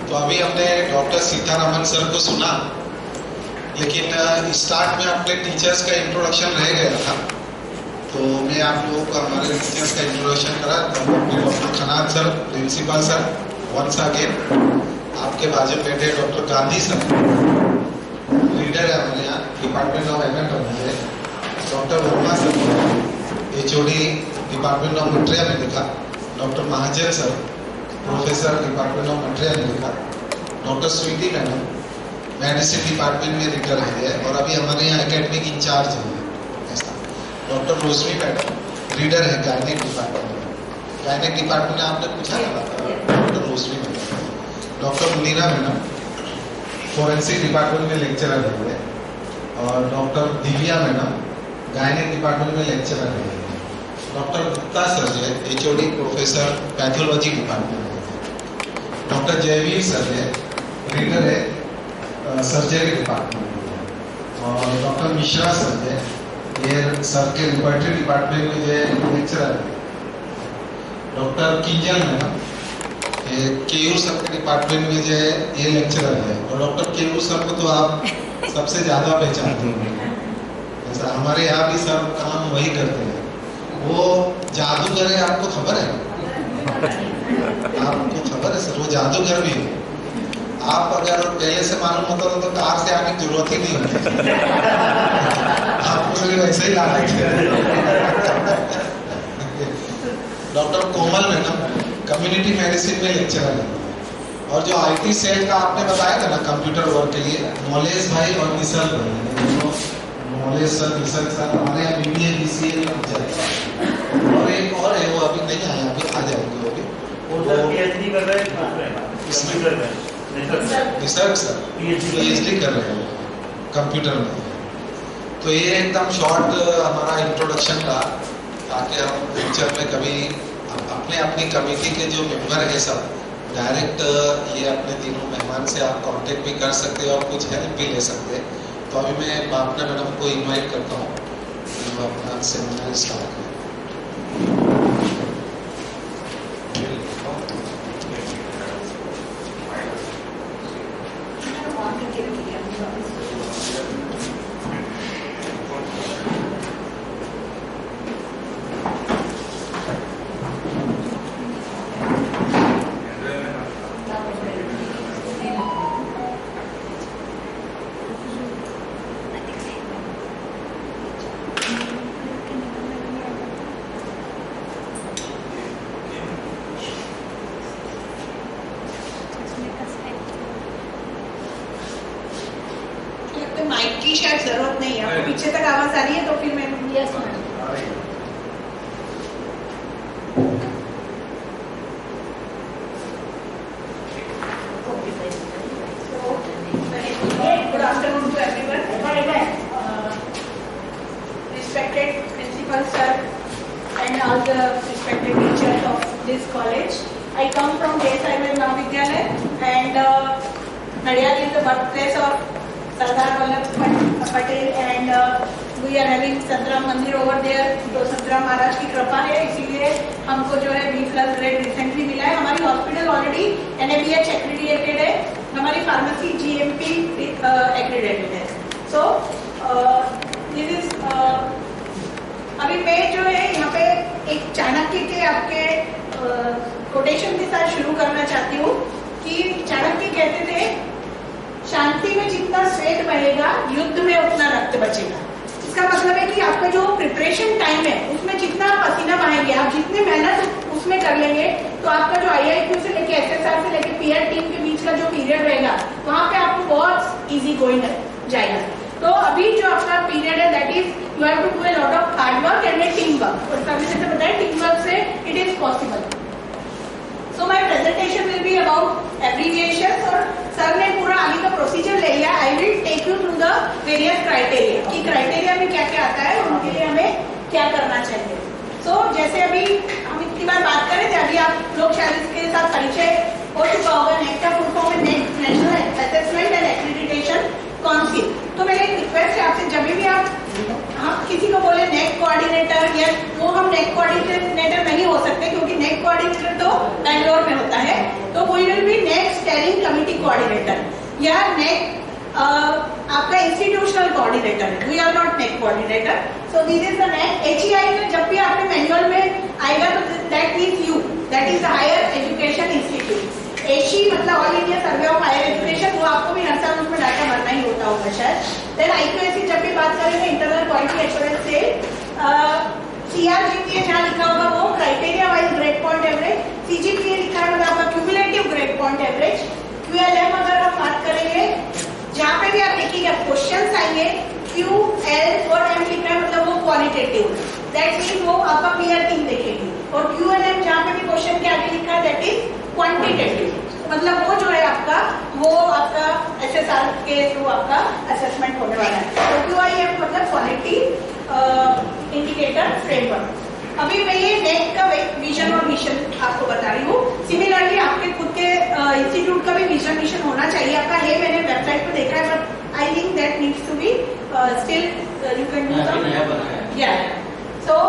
तो अभी हमने डॉक्टर सीतारामन सर को सुना, लेकिन स्टार्ट में अपने टीचर्स का इंट्रोडक्शन रह गया था, तो मैं आप लोगों को हमारे टीचर्स का इंट्रोडक्शन करा। Doctor Khanat sir, principal sir, once again आपके बाजू बैठे डॉक्टर गांधी सर, लीडर है हमारे यहाँ department of anatomy. Doctor Verma sir, HOD department of material medica. Doctor Mahajan sir, professor department of material medica. Doctor Sweety madam, medicine department में reader है और अभी हमारे यहाँ एकेडमिक इंचार्ज है ऐसा। डॉक्टर रोशनी मैडम, रीडर है गायनिक डिपार्टमेंट में। गायनिक डिपार्टमेंट में आपने पूछा था doctor Roshni madam. Doctor Munira madam, forensic department में लेक्चरर है। और doctor Divya madam, gynaec department में लेक्चरर है। डॉक्टर गुप्ता सर है, HOD प्रोफेसर पैथोलॉजी डिपार्टमेंट में। डॉक्टर जयवीर सर है, रीडर है सर्जरी डिपार्टमेंट में। और डॉक्टर मिश्रा सर है, ये सर के लेबोरेटरी डिपार्टमेंट में जो लेक्चरर है। डॉक्टर किंजल मैडम, ये केयू सर के डिपार्टमेंट में जो है ये लेक्चरर है। और डॉक्टर केयू सर को तो आप सबसे ज़्यादा पहचानते हैं, ऐसा हमारे यहाँ भी सर काम वही करते हैं। वो जादूगर है, आपको खबर है? आपको खबर है सर, वो जादूगर भी है। आप अगर पहले से मालूम होता तो कार से आने की जरूरत ही नहीं होती, आपको सिर्फ ऐसे ही लाना चाहिए। डॉक्टर कोमल मैडम, कम्युनिटी मेडिसिन में लेक्चरर है। और जो IT सेल का आपने बताया था ना कंप्यूटर वर्क के लिए, नॉलेज भाई और निशल भाई, नॉलेज सर, निशल सर हमारे यहाँ BBA BCA लग जाएगा। और एक और है, वो अभी नहीं आया, अभी आ जाएंगे वो भी। वो PhD कर रहे हैं इसमें, रिसर्च सर PhD कर रहे हैं कंप्यूटर में। तो ये एकदम शॉर्ट हमारा इंट्रोडक्शन था, ताकि हम फ्यूचर में कभी अपने अपनी कमेटी के जो मेंबर है सब डायरेक्ट ये अपने तीनों मेहमान से आप कांटेक्ट भी कर सकते हैं और कुछ हेल्प भी ले सकते हैं। तो अभी मैं बापना मैडम को इनवाइट करता हूँ कि वो अपना सेमिनार स्टार्ट करें। माइक की शायद जरूरत नहीं है, आपको पीछे तक आवाज आ रही है तो फिर मैं yes ma'am. Good afternoon to everyone, respected principal sir and all the respected teachers of this college. I come from Desai Mahavidyalaya and Nadiyal is the birthplace of Sardar Vallabh Patel and we are having Satram Mandir over there. तो सतराम महाराज की कृपा है, इसीलिए हमको जो है B+ grade recently मिला है। हमारी हॉस्पिटल ऑलरेडी NABH एक्रेडिटेड है, हमारी फार्मेसी GMP एक्रेडिटेड है। सो दिस इज अभी मैं जो है यहाँ पे एक चाणक्य के आपके कोटेशन के साथ शुरू करना चाहती हूँ कि चाणक्य कहते थे, शांति में जितना श्वेत बहेगा युद्ध में उतना रक्त बचेगा। इसका मतलब है कि आपका जो प्रिपरेशन टाइम है उसमें जितना पसीना बहाएंगे, आप जितने मेहनत उसमें कर लेंगे, तो आपका जो IIQ से लेके SSR से लेके PR टीम के बीच का जो पीरियड रहेगा वहाँ पे आपको बहुत इजी गोइंग जाएगा। तो अभी जो आपका पीरियड है that is you have to do a lot of hard work and team work. और सभी जैसे बताया टीम वर्क से it is possible. So my presentation will be about abbreviations और सर ने पूरा आगे का प्रोसीजर ले लिया। I will take you through the various criteria कि क्राइटेरिया में क्या क्या आता है और उनके लिए हमें क्या करना चाहिए। So जैसे अभी हम इतनी बार बात करें थे, अभी आप लोग शायद इसके साथ परिचय हो चुका होगा। नेक्स्ट का फुल फॉर्म है national assessment and accreditation council. तो मेरी एक रिक्वेस्ट है आपसे, जब भी आप किसी को बोले नेक कोऑर्डिनेटर, या वो हम नेक कोऑर्डिनेटर नहीं हो सकते क्योंकि नेक कोऑर्डिनेटर तो बैंगलोर में होता है। तो we will be NAAC steering committee या नेक आपका इंस्टीट्यूशनल कोऑर्डिनेटर है, we are not NAAC coordinator, so this is the NAAC. HEI में जब भी आपके मैनुअल में आएगा तो that means you, that is the higher education institute. HE मतलब all India survey of higher education, वो आपको भी हर साल उसमें डाटा भरना ही होता होगा शायद। देन IQAC जब भी बात करेंगे इंटरनल क्वालिटी एश्योरेंस से CRGPA जहाँ लिखा होगा वो criteria wise grade point average, CGPA लिखा है मतलब आपका cumulative grade point average. QLM अगर आप बात करेंगे जहाँ पे भी आप देखिएगा क्वेश्चन आएंगे QL और M लिखा है मतलब वो क्वालिटेटिव, दैट मीन वो आपका क्लियर थिंग देखेगी। और QLM जहाँ पे भी क्वेश्चन के आगे लिखा है दैट इज क्वांटिटेटिव, मतलब वो जो है आपका वो आपका SSR के थ्रू आपका असेसमेंट होने वाला है। तो QIM मतलब क्वालिटी इंडिकेटर फ्रेमवर्क। अभी मैं ये नेक का विजन और मिशन आपको बता रही हूँ। सिमिलरली आपके खुद के इंस्टीट्यूट का भी विजन मिशन होना चाहिए आपका है, मैंने वेबसाइट पे देखा है, but I think that needs to be still you can do some या। सो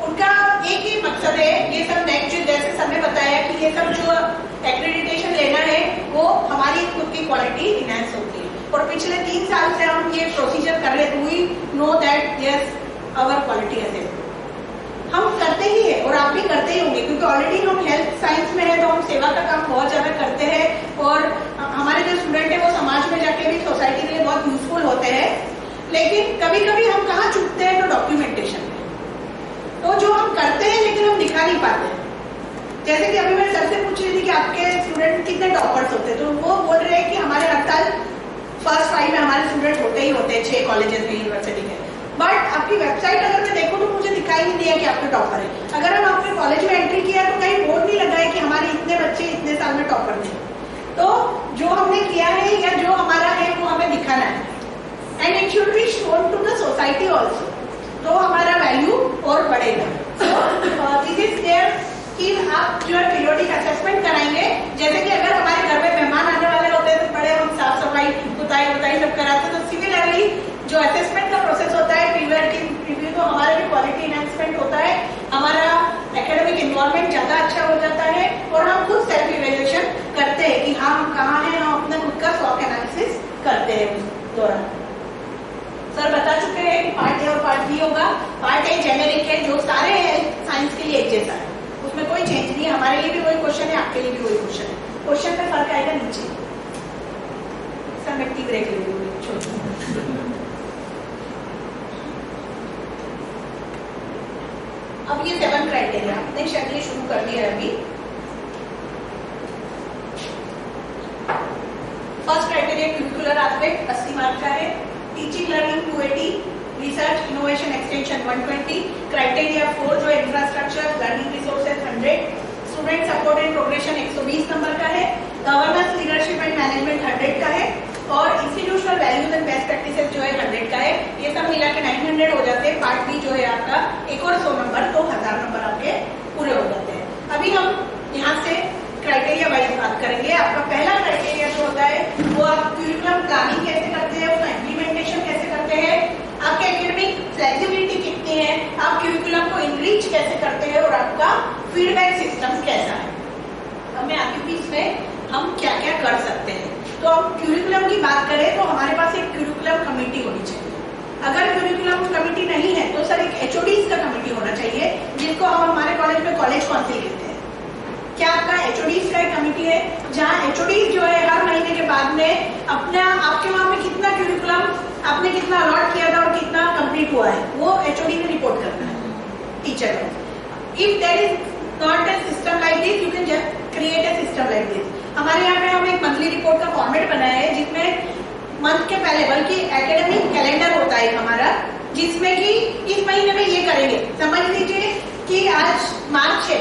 उनका एक ही मकसद है, ये सब नेक जो जैसे सबने बताया कि ये सब जो एक्रेडिटेशन लेना है वो हमारी खुद की क्वालिटी इनहैंस होती है। और पिछले 3 साल से हम ये प्रोसीजर कर रहे हैं, we know that yes our quality है, हम करते ही है और आप भी करते ही होंगे, क्योंकि ऑलरेडी हम हेल्थ साइंस में है तो हम सेवा का काम बहुत ज्यादा करते हैं और हमारे जो स्टूडेंट है वो समाज में जाके भी सोसाइटी के लिए बहुत यूजफुल होते हैं। लेकिन कभी कभी हम कहाँ चूकते हैं तो डॉक्यूमेंटेशन में, तो जो हम करते हैं लेकिन हम दिखा नहीं पाते हैं। जैसे कि अभी मैं सर से पूछ रही थी कि आपके स्टूडेंट कितने टॉपर्स होते हैं, तो वो बोल रहे हैं कि हमारे हर साल फर्स्ट 5 में हमारे स्टूडेंट होते ही होते हैं 6 कॉलेजेस में यूनिवर्सिटी के। बट आपकी वेबसाइट अगर मैं देखूं तो मुझे दिखाई नहीं दिया कि आपके टॉपर है। अगर हम आपके कॉलेज में एंट्री किया तो कहीं बोर्ड नहीं लगा है कि हमारे इतने बच्चे इतने साल में टॉपर थे। तो जो हमने किया है या जो हमारा है वो हमें दिखाना है, and it should be shown to the society also, तो हमारा वैल्यू और बढ़ेगा। सो दिस इज देयर कि आप जो है पीरियोडिक असेसमेंट कराएंगे। जैसे कि अगर हमारे घर में मेहमान आने वाले होते हैं तो बड़े हम साफ सफाई पुताई सब कराते हैं, तो सिमिलरली जो असेसमेंट का प्रोसेस होता है पीरियोडिक रिव्यू, तो हमारे भी क्वालिटी एनहांसमेंट होता है, हमारा एकेडमिक एनवायरनमेंट ज्यादा अच्छा हो जाता है और हम खुद सेल्फ इवैल्यूएशन करते हैं कि हाँ हम कहाँ हैं, हम अपना खुद का स्वॉट एनालिसिस करते हैं उस दौरान। सर बता चुके हैं कि पार्ट ए और पार्ट बी होगा। पार्ट ए जेनेरिक है जो सारे हेल्थ साइंस के लिए एक जैसा है, उसमें कोई चेंज नहीं है, हमारे लिए भी वही क्वेश्चन है, आपके लिए भी वही क्वेश्चन है, क्वेश्चन में फर्क आएगा नीचे। सर मैं टी ब्रेक ले लूंगी। अब ये 7 क्राइटेरिया आपने शायद ये शुरू कर दिया है अभी। First criteria curricular aspect 80 mark का है, teaching learning 280, research innovation extension 120, criteria 4 जो infrastructure learning resources 100, student support and progression 120 number का है, गवर्नेंस लीडरशिप एंड मैनेजमेंट 100 का है और institutional values and best practices जो है 100 का है। ये सब मिला के 900 हो जाते हैं। पार्ट बी जो है आपका एक और 100 नंबर, तो 1000 नंबर आपके पूरे हो जाते हैं। अभी हम यहाँ से क्राइटेरिया वाइज बात करेंगे। आपका पहला क्राइटेरिया जो होता है वो आप करिकुलम प्लानिंग कैसे करते हैं, उसका इम्प्लीमेंटेशन कैसे करते हैं, आपके एकेडमिक फ्लेक्सिबिलिटी कितनी है, आप करिकुलम को इनरीच कैसे करते हैं और आपका फीडबैक सिस्टम कैसा है। अब मैं आगे भी इसमें हम क्या क्या कर सकते हैं। तो हम करिकुलम की बात करें तो हमारे पास एक करिकुलम कमेटी होनी चाहिए। अगर करिकुलम कमेटी नहीं है तो सर एक HODs का कमेटी होना चाहिए, जिसको हम हमारे कॉलेज में कॉलेज काउंसिल कहते हैं। क्या आपका HODs का एक कमेटी है जहाँ HODs जो है हर महीने के बाद में अपना आपके वहाँ में कितना करिकुलम आपने कितना अलॉट किया था और कितना कंप्लीट हुआ है वो HOD में रिपोर्ट करना है टीचर को। If there is not a system like this you can just create a system like this. हमारे यहाँ पे हम एक मंथली रिपोर्ट का फॉर्मेट बनाया है जिसमें मंथ के पहले बल्कि एकेडमिक कैलेंडर होता है हमारा, जिसमें कि इस महीने में ये करेंगे। समझ लीजिए कि आज मार्च है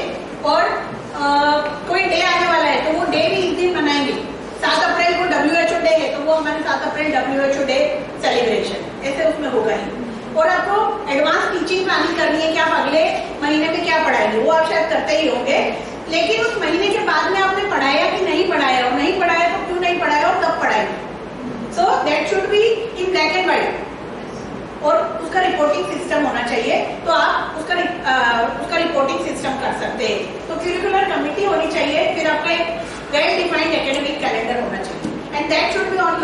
और कोई डे आने वाला है तो वो डे भी इस दिन मनाएंगे। 7 अप्रैल को WHO डे है तो वो हमारे 7 अप्रैल WHO डे सेलिब्रेशन ऐसे उसमें होगा ही। और आपको एडवांस टीचिंग प्लानिंग करनी है कि आप अगले महीने में क्या पढ़ाएंगे, वो आप शायद करते ही होंगे। लेकिन उस महीने के बाद में आपने पढ़ाया कि नहीं पढ़ाया, और नहीं पढ़ाया तो क्यों नहीं पढ़ाया और कब पढ़ाएंगे। So that should be in black and white और उसका रिपोर्टिंग सिस्टम होना चाहिए। तो आप उसका रिपोर्टिंग सिस्टम कर सकते हैं। तो करिकुलर कमेटी होनी चाहिए, फिर आपका एक वेल डिफाइंड एकेडमिक कैलेंडर होना चाहिए and that should be on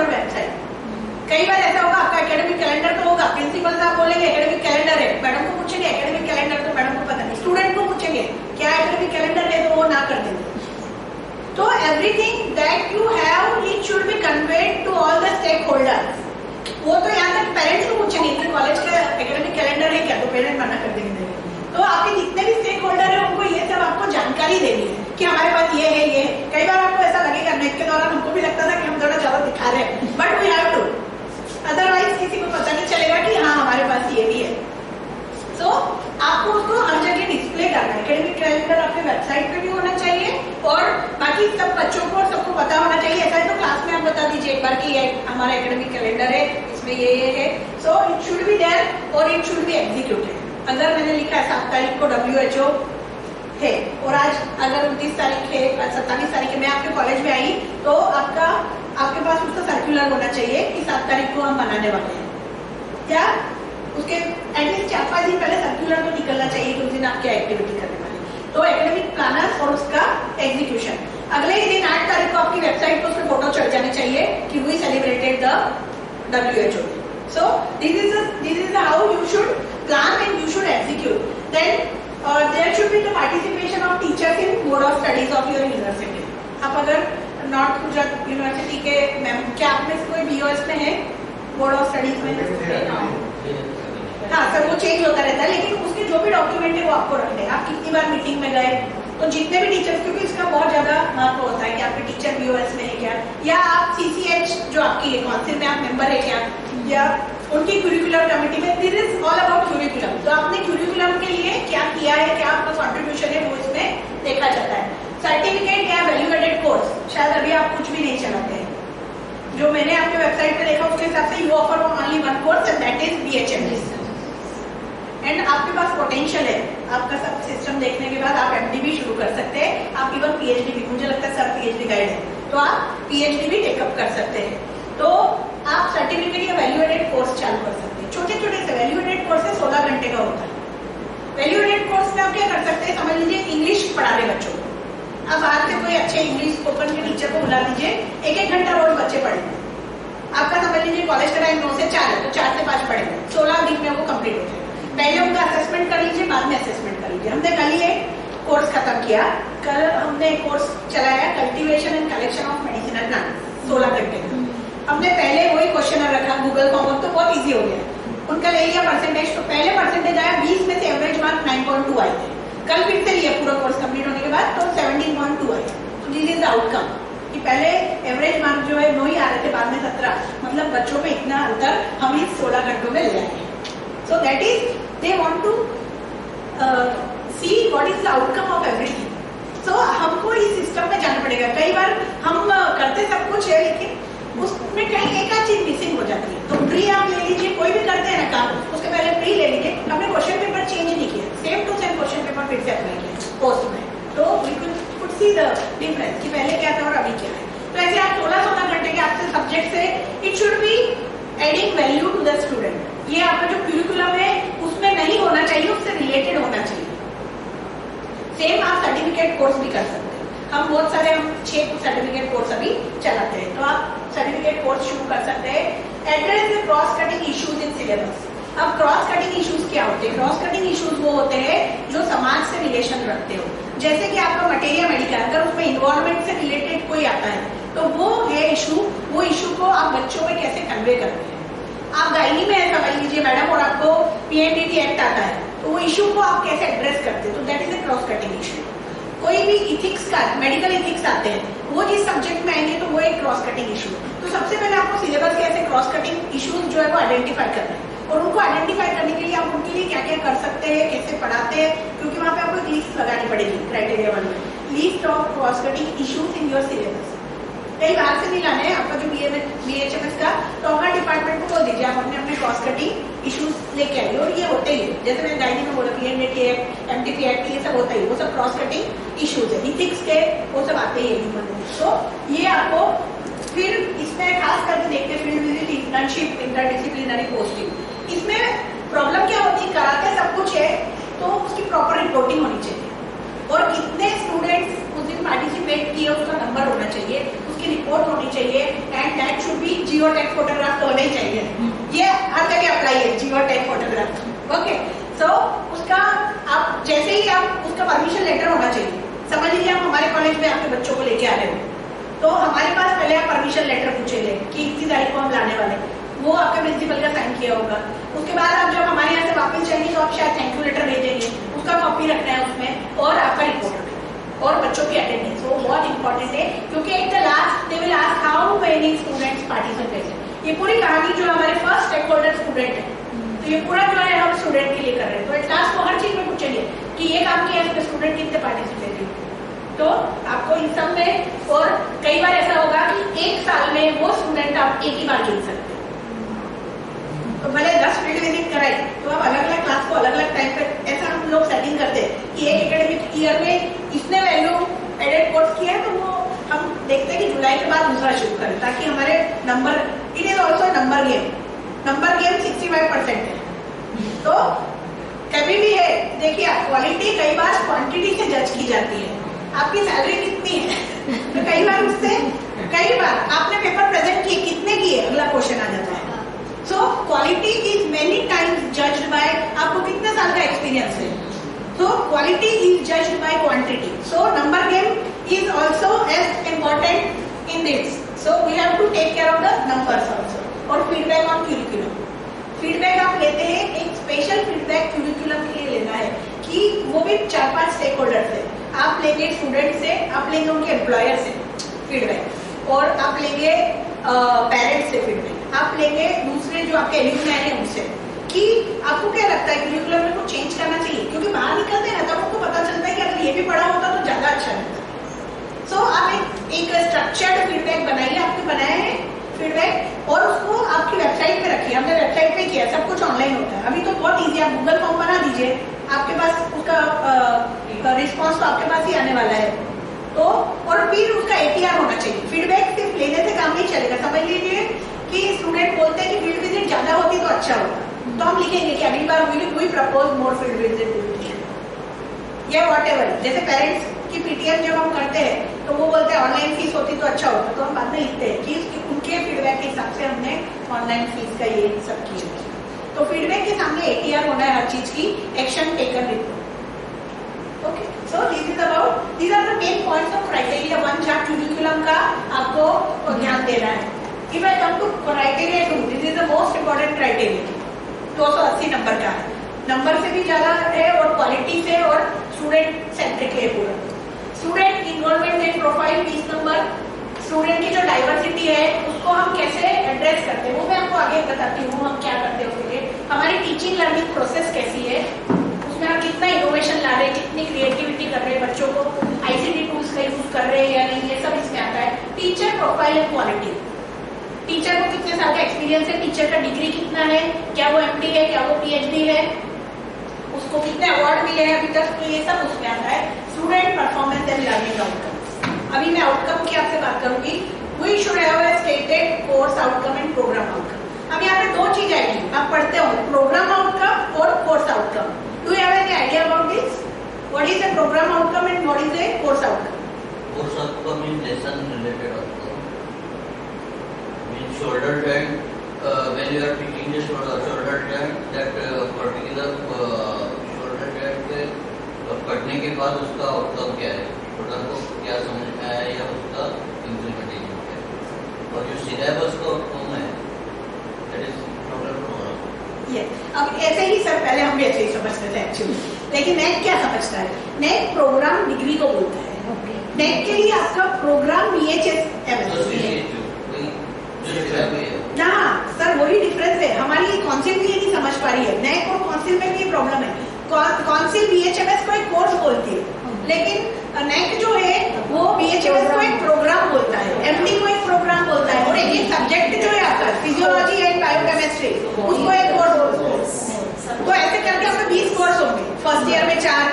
कई बार ऐसा होगा, आपका एकेडमिक कैलेंडर तो होगा, प्रिंसिपल साहब बोलेंगे एकेडमिक कैलेंडर है, मैडम को पूछेंगे एकेडमिक कैलेंडर, तो मैडम को पता नहीं, स्टूडेंट को पूछेंगे क्या एकेडमिक कैलेंडर है, तो वो ना कर देंगे। तो everything that you have it should be conveyed to all the stakeholders. वो तो यहाँ तक पेरेंट्स को पूछेंगे कि कॉलेज का एकेडमिक कैलेंडर है क्या, तो पेरेंट मना कर देंगे। तो आपके जितने भी स्टेक होल्डर है उनको ये सब आपको जानकारी देनी है कि हमारे पास ये है, ये है। कई बार आपको ऐसा लगेगा, नेट के दौरान हमको भी लगता था कि हम थोड़ा ज्यादा दिखा रहे हैं, but we have to, otherwise किसी को पता नहीं चलेगा कि हाँ हमारे पास ये भी है। तो आपको उसको हर जगह डिस्प्ले करना है। एकेडमिक कैलेंडर आपके वेबसाइट पे भी होना चाहिए और बाकी सब बच्चों को और सबको पता होना चाहिए। ऐसा है तो क्लास में आप बता दीजिए एक बार कि ये हमारा एकेडमिक कैलेंडर है, इसमें ये है। So it should be there और इट शुड बी एग्जीक्यूटेड। अगर मैंने लिखा है 7 तारीख को WHO है और आज अगर 29 तारीख है, 27 तारीख है, मैं आपके कॉलेज में आई, तो आपके पास उसका सर्कुलर होना चाहिए कि 7 तारीख को हम मनाने वाले हैं। क्या उसके एटलीस्ट 4-5 दिन पहले सर्कुलर तो निकलना चाहिए कि उस दिन आप क्या एक्टिविटी करने वाले। तो एकेडमिक प्लानर और उसका एग्जीक्यूशन। अगले ही दिन 8 तारीख को आपकी वेबसाइट पर उसके फोटो चढ़ जाने चाहिए कि we celebrated the WHO। So this is how you should plan and you should execute. Then there should be the participation of teachers in board of studies of your university. आप अगर north Gujarat university के क्या आप में से कोई BOS में है बोर्ड ऑफ स्टडीज में? हाँ सर, वो चेंज होता रहता है, लेकिन उसके जो भी डॉक्यूमेंट है वो आपको रखने हैं। आप कितनी बार मीटिंग में गए, तो जितने भी टीचर्स, क्योंकि इसका बहुत ज्यादा महत्व होता है कि आपके टीचर BOS में है क्या, या आप CCH जो आपकी काउंसिल में आप मेंबर है क्या, या उनकी क्यूरिकुलम कमेटी में। This is all about curriculum. तो आपने क्यूरिकुलम के लिए क्या किया है, क्या आपका कंट्रीब्यूशन है, वो इसमें देखा जाता है। सर्टिफिकेट या वैल्यू एडेड कोर्स, शायद अभी आप कुछ भी नहीं चलाते हैं। जो मैंने आपके वेबसाइट पे देखा उसके हिसाब से you offer only one course and that is BHMS। And आपके पास पोटेंशियल है, आपका सब सिस्टम देखने के बाद आप MD भी शुरू कर सकते हैं। आप इवन PhD भी, मुझे लगता है सर PhD गाइड है, तो आप PhD भी टेकअप कर सकते हैं। तो आप सर्टिफिकेट या वैल्यू एडेड कोर्स चालू कर सकते हैं। छोटे छोटे से वैल्यू एडेड कोर्स 16 घंटे का होता है। वैल्यू एडेड कोर्स में आप क्या कर सकते हैं, समझ लीजिए इंग्लिश पढ़ा रहे बच्चों को, आप बाहर से कोई अच्छे इंग्लिश स्पोकन के टीचर को बुला लीजिए, 1-1 घंटा रोज बच्चे पढ़ेंगे। आपका समझ लीजिए कॉलेज का टाइम 9 से 4 है, तो 4 से 5 पढ़ेंगे, 16 दिन में वो कंप्लीट हो जाएगा। पहले उनका असेसमेंट कर लीजिए, बाद में असेसमेंट कर लीजिए। हमने कल ही एक कोर्स खत्म किया, कल हमने कोर्स चलाया cultivation and collection of medicinal plant, 16 घंटे का। हमने पहले वही क्वेश्चन रखा गूगल फॉर्म, तो बहुत इजी हो गया। उनका ले लिया परसेंटेज, तो पहले परसेंटेज आया 20 में से एवरेज मार्क 9.2 आए थे। कल फिर से लिया पूरा कोर्स कंप्लीट होने के बाद, तो 17.2 आए। तो दिस इज द आउटकम कि पहले एवरेज मार्क जो है 9 ही आ रहे थे, बाद में 17। मतलब बच्चों में इतना अंतर हम इस 16 घंटों में ले आए। So that is they want to see what is the outcome of everything. So हमको इस सिस्टम में जाना पड़ेगा। कई बार हम करते सब कुछ है, लेकिन उसमें कहीं एक आध चीज मिसिंग हो जाती है। तो प्री आप ले लीजिए, कोई भी करते हैं ना काम, उसके पहले प्री ले लीजिए। हमने क्वेश्चन पेपर चेंज नहीं किया, same to same question paper फिर से अप्लाई किया पोस्ट में, तो we could see the difference कि पहले क्या था और अभी क्या है। तो ऐसे आप 16-16 घंटे के आपसे सब्जेक्ट से, it should be adding value to the student. ये आपका जो क्यूरिकुलम है उसमें नहीं होना चाहिए, उससे रिलेटेड होना चाहिए। सेम आप सर्टिफिकेट कोर्स भी कर सकते हैं। हम बहुत सारे 6 सर्टिफिकेट कोर्स अभी चलाते हैं, तो आप सर्टिफिकेट कोर्स शुरू कर सकते हैं। Address the cross cutting issues in syllabus. अब क्रॉस कटिंग इश्यूज क्या होते हैं? क्रॉस कटिंग इश्यूज वो होते हैं जो समाज से रिलेशन रखते हो। जैसे कि आपका मटेरिया मेडिकल, अगर उसमें इन्वायरमेंट से रिलेटेड कोई आता है, तो वो है इशू। वो इशू को आप बच्चों में कैसे कन्वे करते हैं। आप गायनी में है, समझ लीजिए मैडम, और आपको PMDT एक्ट आता है, तो वो इशू को आप कैसे एड्रेस करते हैं, तो that is a cross cutting issue. कोई भी इथिक्स का, मेडिकल इथिक्स आते हैं, वो जिस सब्जेक्ट में आएंगे तो वो एक क्रॉस कटिंग इशू। तो सबसे पहले आपको सिलेबस के ऐसे क्रॉस कटिंग इश्यूज जो है वो आइडेंटिफाई करना है, और उनको आइडेंटिफाई करने के लिए आप उनके लिए क्या क्या कर सकते हैं, कैसे पढ़ाते हैं, क्योंकि वहाँ पे आपको एक लिस्ट लगानी पड़ेगी क्राइटेरिया वन में, list of cross cutting issues in your syllabus. कई बाहर से नहीं लाने हैं आपका जो BHMS का, तो हमारे डिपार्टमेंट को बोल दीजिए आप अपने अपने क्रॉस कटिंग इश्यूज लेके आइए। और ये होते ही, जैसे मैंने गाइडी में बोला, PMDT एक्ट, MTP एक्ट, ये सब होता ही, वो सब क्रॉस कटिंग इश्यूज है। इथिक्स के वो सब आते ही है। तो ये आपको फिर इसमें खास करके देखते हैं field visit, internship, interdisciplinary posting. इसमें प्रॉब्लम क्या होती है, कराते सब कुछ है, तो उसकी प्रॉपर रिपोर्टिंग होनी चाहिए, और कितने स्टूडेंट्स उस दिन पार्टिसिपेट किए उसका नंबर होना चाहिए, उसकी रिपोर्ट होनी चाहिए and that should be geo tag photograph होने ही चाहिए। ये हर जगह अप्लाई है जियो टैग फोटोग्राफ। ओके, सो उसका आप जैसे ही आप उसका परमिशन लेटर होना चाहिए। समझ लीजिए आप हमारे कॉलेज में आपके बच्चों को लेके आ रहे हो, तो हमारे पास पहले आप परमिशन लेटर पूछेंगे कि इतनी तारीख को हम लाने वाले, वो आपके प्रिंसिपल का साइन किया होगा। उसके बाद आप जब हमारे यहाँ से वापस जाएंगे तो आप शायद थैंक यू लेटर भेजेंगे, उसका कॉपी रखना है उसमें, और आपका रिपोर्ट और बच्चों की अटेंडेंस, वो बहुत इंपॉर्टेंट है क्योंकि at the last they will ask how many students participated. ये पूरी कहानी जो हमारे फर्स्ट स्टेक होल्डर स्टूडेंट है, तो ये पूरा जो है हम स्टूडेंट के लिए कर रहे हैं, तो एट लास्ट को हर चीज में पूछेंगे कि ये काम किया इसमें स्टूडेंट कितने पार्टिसिपेट हुए। तो आपको इन सब में, और कई बार ऐसा होगा कि एक साल में वो स्टूडेंट आप एक ही बार चुन सकते हैं। तो भले 10 फील्ड विजिट कराई तो आप अलग अलग क्लास को अलग अलग टाइम पे, ऐसा हम लोग सेटिंग करते हैं कि एक एकेडमिक ईयर में इसने वैल्यू एडेड कोर्स किया है, तो वो हम देखते हैं कि जुलाई के बाद दूसरा शुरू करें, ताकि हमारे number, it is also number game. Number game 65% है। तो कभी भी है, देखिए क्वालिटी कई बार क्वांटिटी से जज की जाती है। आपकी सैलरी कितनी है तो कई बार उससे, कई बार आपने पेपर प्रेजेंट किए कितने किए, अगला क्वेश्चन आ जाता है। So quality is many times judged by आपको कितने साल का एक्सपीरियंस है। So quality is judged by quantity. So number game is also as important in this. So we have to take care of the numbers also. और feedback on curriculum, feedback आप लेते हैं, एक स्पेशल फीडबैक क्यूरिकुलम के लिए लेना है कि वो भी 4-5 स्टेक होल्डर से आप लेंगे, स्टूडेंट से, आप लेंगे उनके एम्प्लॉयर से फीडबैक, और आप लेंगे पेरेंट्स से फीडबैक, आप लेंगे दूसरे जो आपके एल्यूमिनाई हैं उनसे, कि आपको क्या लगता है करिकुलम में कुछ चेंज करना चाहिए, क्योंकि बाहर निकलते हैं ना तब आपको पता चलता है कि अगर ये भी पढ़ा होता तो ज्यादा अच्छा रहता। सो आप एक स्ट्रक्चर्ड फीडबैक बनाइए, आपके बनाए हैं फीडबैक, और उसको आपकी वेबसाइट पे रखिए। हमने वेबसाइट पे किया, सब कुछ ऑनलाइन होता है अभी तो बहुत ईजी। आप गूगल फॉर्म बना दीजिए, आपके पास उसका रिस्पॉन्स तो आपके पास ही आने वाला है। तो और फिर उसका ATR होना चाहिए। फीडबैक सिर्फ लेने से काम नहीं चलेगा। समझ लीजिए कि स्टूडेंट बोलते हैं कि फील्ड विजिट ज्यादा होती तो अच्छा होता, तो हम लिखेंगे कि अगली बार we propose more field visit, या व्हाटएवर। जैसे पेरेंट्स की PTM जब हम करते हैं तो वो बोलते हैं ऑनलाइन फीस होती तो अच्छा होता, तो हम बाद में लिखते हैं कि उनके फीडबैक के हिसाब से हमने ऑनलाइन फीस का ये सब किया। तो फीडबैक के सामने ATR होना है हर चीज की, action taken report. Okay, so this is about, these are the main points of criteria 1 chart curriculum का आपको ध्यान देना है। If I come to criteria 2, this is the most important criteria, 280 number का है, नंबर से भी ज्यादा है और क्वालिटी से और स्टूडेंट सेंट्रिक है पूरा। Student involvement and profile 20 number. Student की जो डाइवर्सिटी है उसको हम कैसे एड्रेस करते हैं वो मैं आपको आगे बताती हूँ, हम क्या करते हैं उसके लिए। हमारी टीचिंग लर्निंग प्रोसेस कैसी है, उसमें हम कितना इनोवेशन ला रहे हैं, कितनी क्रिएटिविटी कर रहे हैं, बच्चों को ICT टूल्स का यूज कर रहे हैं या नहीं, ये सब इसमें आता है। Teacher profile and quality, teacher को कितने साल का एक्सपीरियंस है, टीचर का डिग्री कितना है, क्या वो MD है, क्या वो PhD है, उसको कितने अवार्ड मिले हैं अभी तक, तो ये सब उसमें आता है। Student performance and learning outcomes, अभी मैं आउटकम की आपसे बात करूंगी। We should have a stated course outcome and programme outcome. अब यहाँ पे दो चीज आएगी, आप पढ़ते हो प्रोग्राम आउटकम और course outcome. Do you have any idea about this? What is the programme outcome and what is the course outcome? Course outcome is lesson related outcome. Means shoulder that when you are teaching the shoulder that particular shoulder के पढ़ने के बाद उसका outcome क्या है, shoulder को क्या समझ में आया या उसका इम्प्लीमेंटेशन क्या है, और जो सिलेबस का आउटकम है दैट इज टोटल प्रोग्राम। ये अब ऐसे ही सर पहले हम भी ऐसे ही समझते थे एक्चुअली, लेकिन नेक क्या समझता है? नेक प्रोग्राम डिग्री को बोलता है। नेक के लिए आपका प्रोग्राम BHS हाँ सर वही डिफरेंस है। हमारी काउंसिल भी ये नहीं समझ पा रही है, नेक और काउंसिल में भी ये प्रॉब्लम है। काउंसिल BHMS को एक कोर्स बोलती है, लेकिन नेक जो है वो BHMS को एक प्रोग्राम बोलता है, MD को एक प्रोग्राम बोलता है, और एक सब्जेक्ट जो है आपका फिजियोलॉजी एंड बायोकेमिस्ट्री उसको एक कोर्स बोलते हैं। तो ऐसे करके आपके 20 कोर्स होंगे। फर्स्ट ईयर में 4,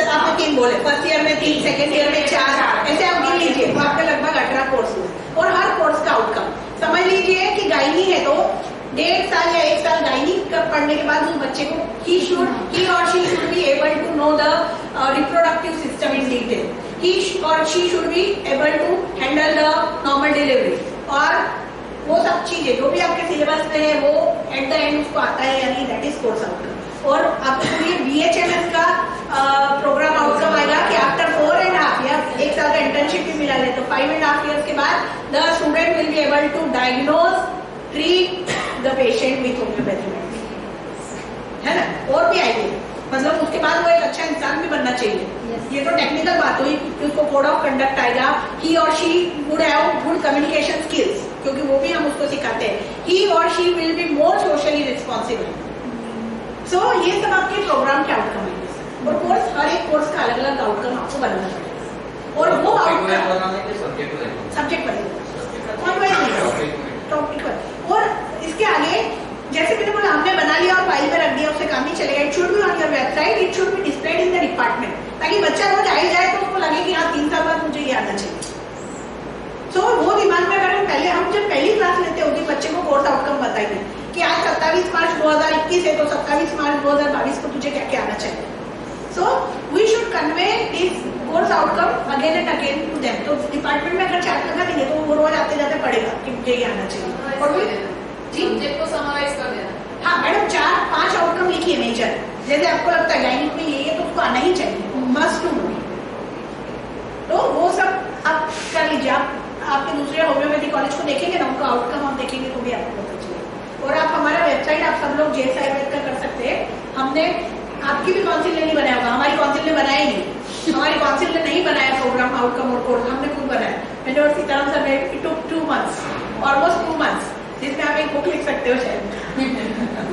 आपने 3 बोले, फर्स्ट ईयर में 3, सेकेंड ईयर में 4, ऐसे आप गिन लीजिए तो आपके लगभग 18 कोर्स हुए। और हर कोर्स का आउटकम समझ लीजिए कि गायनी है तो 1.5 साल या 1 साल गायनी पढ़ने के बाद उस बच्चे को he or she should be able to know the reproductive system in detail. he or she should be able to handle the normal delivery, और वो सब चीजें जो भी आपके सिलेबस में है वो एट द एंड उसको आता है या नहीं, दैट इज कोर्स आउटकम। और आपको ये BHMS का प्रोग्राम आउटकम आएगा कि आफ्टर 4.5 years, 1 साल का इंटर्नशिप भी मिला ले तो 5.5 years के बाद the student will be able to diagnose, treat the patient with homoeopathy medicine, है ना। और भी आएगी, मतलब उसके बाद वो एक अच्छा इंसान भी बनना चाहिए। ये तो टेक्निकल बात हुई कि उसको कोड ऑफ कंडक्ट आएगा, ही और she would have good communication skills, क्योंकि वो भी हम उसको सिखाते हैं। ही और she will be more socially responsible. So ये सब आपके प्रोग्राम के आउटकम है। और कोर्स, हर एक कोर्स का अलग अलग आउटकम आपको बनाना पड़ेगा, और वो आउटकम सब्जेक्ट टॉपिक। और इसके आगे जैसे मैंने बोला, हमने बना लिया और फाइल पे रख दिया, उससे काम नहीं चलेगा। It should be on your website, it should be displayed in the department, ताकि बच्चा रोज आई जाए तो उसको लगे कि हाँ 3 साल बाद मुझे ये आना चाहिए। सो वो दिमाग में अगर हम जब पहली क्लास लेते होते बच्चे को कोर्स आउटकम बताइए कि आज 27 मार्च 2021 है तो 27 मार्च 2022 को तुझे क्या क्या आना चाहिए। So we should convey this course outcome again and again to them. तो डिपार्टमेंट में अगर चार्ट लगा देंगे तो वो रोज आते जाते पड़ेगा कि मुझे ये आना चाहिए। और सब्जेक्ट को समराइज कर देना। हाँ मैडम, 4-5 आउटकम लिखिए मेजर, जैसे आपको लगता है गाइनिक में ये तो उसको आना ही चाहिए, मस्ट टू नो। तो वो सब आप कर लीजिए। आप आपके दूसरे होम्योपैथी कॉलेज को देखेंगे ना, उनका आउटकम आप देखेंगे तो भी आपको पता चलेगा। और आप हमारा वेबसाइट, आप सब लोग JS आयुर्वेद का कर सकते हैं। हमने, आपकी भी काउंसिल ने नहीं बनाया होगा, हमारी काउंसिल ने बनाया ही नहीं। हमारी काउंसिल ने नहीं बनाया प्रोग्राम आउटकम और कोर्स, हमने खुद बनाया। मैंने और सीताराम सर ने, it took 2 months, almost 2 months, जिसमें आप एक बुक लिख सकते हो शायद।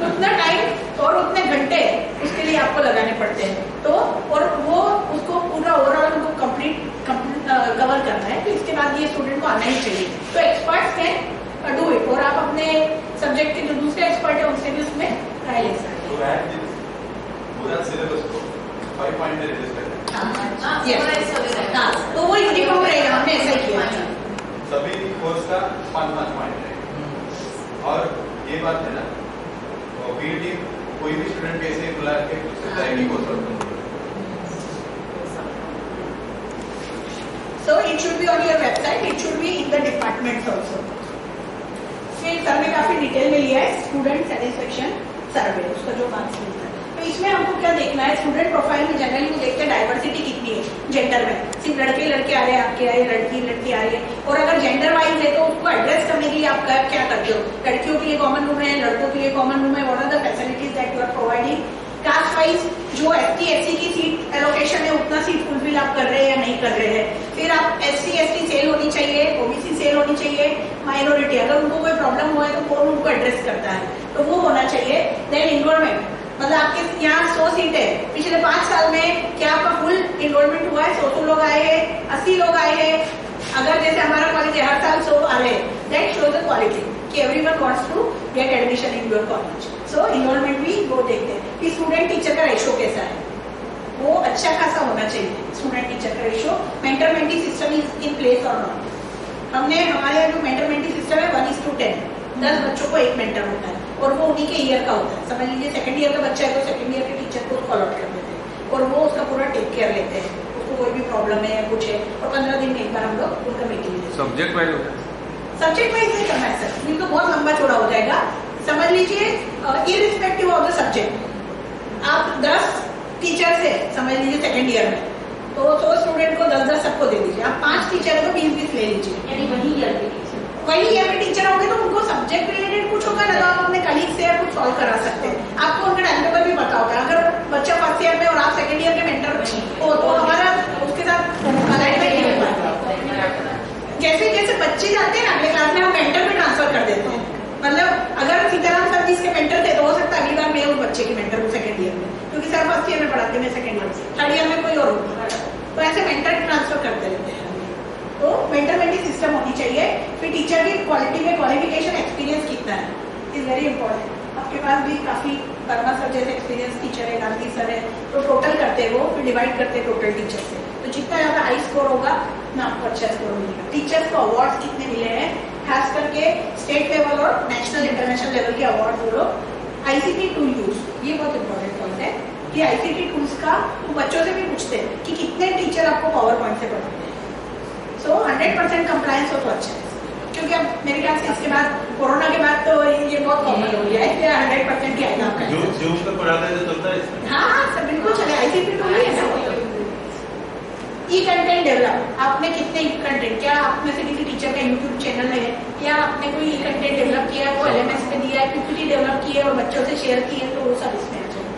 उतना टाइम और उतने घंटे उसके लिए आपको लगाने पड़ते हैं। तो और वो उसको पूरा ओवरऑल उनको कंप्लीट कवर करना है, तो इसके बाद ये स्टूडेंट को आना ही चाहिए। तो एक्सपर्ट्स कैन डू इट, और आप अपने सब्जेक्ट के जो दूसरे एक्सपर्ट है उनसे भी उसमें राय ले सकते हैं। पूरा सिलेबस को 5 पॉइंट में रिलीज करते हाँ, तो वो यूनिफॉर्म रहेगा, हमने ऐसा ही किया। सभी कोर्स का 5 पॉइंट है। और ये बात है ना, PhD कोई भी स्टूडेंट कैसे बुला के directly course outcome. So it should be on your website, it should be in the departments also. फिर सर ने काफी डिटेल में लिया है स्टूडेंट सेटिस्फेक्शन सर्वे, उसका जो मार्क्स मिलता है। तो इसमें हमको क्या देखना है, स्टूडेंट प्रोफाइल में जनरली वो देखते हैं डाइवर्सिटी कितनी है जेंडर में, सिर्फ लड़के आ रहे हैं, आपके आए, लड़की आ रही है। और अगर जेंडर वाइज है तो उसको एड्रेस करने के लिए आप क्या करते हो, लड़कियों के लिए कॉमन रूम है, लड़कों के लिए कॉमन रूम है, what are the facilities that you are providing. Caste wise जो ST/SC की सीट एलोकेशन है उतना सीट फुलफिल आप कर रहे हैं या नहीं कर रहे हैं। फिर आप SC/ST सेल होनी चाहिए, OBC सेल होनी चाहिए, माइनॉरिटी अगर उनको कोई प्रॉब्लम हुआ है तो कौन उनको एड्रेस करता है, तो वो होना चाहिए। देन इनरोलमेंट, मतलब आपके यहाँ 100 सीट है, पिछले 5 साल में क्या आपका फुल इनरोलमेंट हुआ है, 100 लोग आए हैं, 80 लोग आए हैं। अगर जैसे हमारा कॉलेज है हर साल 100 आ रहे हैं, दैट शोज द क्वालिटी कि everyone wants to get admission in your college. So enrolment भी वो देखते हैं कि स्टूडेंट टीचर का रेशो कैसा है, वो अच्छा खासा होना चाहिए स्टूडेंट टीचर का ratio. Mentor mentee system is in place और नॉट। हमने हमारे जो मेंटर मेंटी सिस्टम है 1:10, 10 बच्चों को एक मेंटर होता है, और वो उन्हीं के ईयर का होता है। समझ लीजिए 2nd ईयर का बच्चा है तो 2nd ईयर के टीचर को फॉलो अप कर देते हैं और वो उसका पूरा टेक केयर लेते हैं, उसको कोई भी प्रॉब्लम है या कुछ है, और 15 दिन में एक बार हम लोग उनका मीटिंग लेते हैं। सब्जेक्ट वाइज होता है, सब्जेक्ट वाइज नहीं करना है सर, ये तो बहुत लंबा चौड़ा हो जाएगा। समझ लीजिए इररिस्पेक्टिव ऑफ द सब्जेक्ट, आप 10 टीचर्स है समझ लीजिए 2nd ईयर में, तो 100 स्टूडेंट को 10-10 सबको दे दीजिए। आप 5 टीचर है तो 20-20 ले लीजिए, यानी वही ईयर के टीचर होंगे तो उनको सब्जेक्ट रिलेटेड कुछ होगा ना, तो आप अपने कलीग से कुछ सॉल्व करा सकते हैं। आपको उनका टाइम टेबल भी पता होगा। अगर बच्चा 1st ईयर में और आप 2nd ईयर के मेंटर हो तो हमारा उसके साथ अलाइनमेंट नहीं हो पाएगा। जैसे जैसे बच्चे जाते हैं ना अगले क्लास में, हम मेंटर में ट्रांसफर कर देते हैं। मतलब अगर सीताराम सर जिसके मेंटर थे तो हो सकता है अगली बार मैं उस बच्चे के मेंटर हूँ 2nd ईयर में, क्योंकि सर 1st ईयर में पढ़ाते, मैं 2nd ईयर, 3rd ईयर में कोई और होगा, तो ऐसे मेंटर ट्रांसफर करते रहते हैं। तो मेंटर मेंटी सिस्टम होनी चाहिए। फिर टीचर की क्वालिटी में क्वालिफिकेशन एक्सपीरियंस कितना है इज वेरी इंपॉर्टेंट। आपके पास भी काफी वर्मा सर जैसे एक्सपीरियंस टीचर है, गांधी सर है, तो टोटल करते हैं वो, फिर डिवाइड करते हैं टोटल टीचर से, तो जितना ज्यादा हाई स्कोर होगा ना आपको अच्छा स्कोर मिलेगा। टीचर्स को अवार्ड्स कितने मिले हैं, खास करके स्टेट लेवल और नेशनल इंटरनेशनल लेवल के अवार्ड वो लोग ICT टू यूज, ये बहुत इंपॉर्टेंट पॉइंट है। कि ICT टूल्स का वो बच्चों से भी पूछते हैं कि कितने टीचर आपको पावर पॉइंट से पढ़ाते हैं। सो 100% कंप्लायंस हो तो अच्छा है, क्योंकि अब मेरे ख्याल से इसके बाद कोरोना के बाद तो ये बहुत कॉमन हो गया है, इसलिए 100% की आएगा आपका। जो उसका पढ़ाता है तो चलता है इसमें। हाँ हाँ सब बिल्कुल चले, ICT टूल ही है ना। ई कंटेंट डेवलप, आपने कितने कंटेंट, क्या आप में से किसी टीचर का यूट्यूब चैनल है, या आपने कोई ई कंटेंट डेवलप किया, वो LMS में दिया है, PPT डेवलप किया और बच्चों से शेयर किए, तो वो सब इसमें आ जाएगा।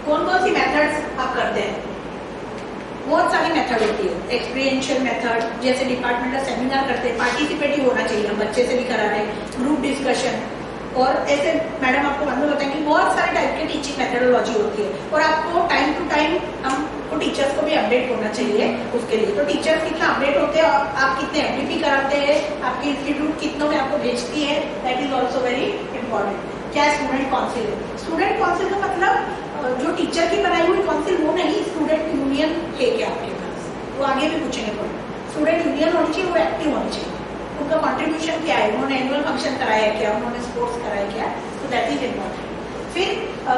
कौन कौन सी मेथड्स आप करते हैं? बहुत सारी मेथड होती है, एक्सपीरियंशियल मेथड, जैसे डिपार्टमेंटल सेमिनार करते हैं, पार्टिसिपेटिव होना चाहिए, हम बच्चे से भी करा रहे हैं, ग्रुप डिस्कशन, और ऐसे मैडम आपको मालूम होता है कि बहुत सारे टाइप के टीचिंग मेथडोलॉजी होती है, और आपको टाइम टू टाइम हमको टीचर्स को भी अपडेट होना चाहिए उसके लिए। तो टीचर्स कितना अपडेट होते हैं और आप कितने FDP कराते हैं, आपकी इंस्टीट्यूट कितनों में आपको भेजती है, that is also very important. क्या स्टूडेंट काउंसिल है? स्टूडेंट काउंसिल का मतलब जो टीचर की बनाई हुई काउंसिल वो नहीं, स्टूडेंट यूनियन है क्या आपके पास, वो आगे भी पूछेंगे पॉइंट। स्टूडेंट यूनियन होनी चाहिए, वो एक्टिव होनी चाहिए, उनका कंट्रीब्यूशन क्या है, उन्होंने एनुअल फंक्शन कराया क्या, उन्होंने स्पोर्ट्स कराया क्या, तो दैट इज इम्पोर्टेंट। फिर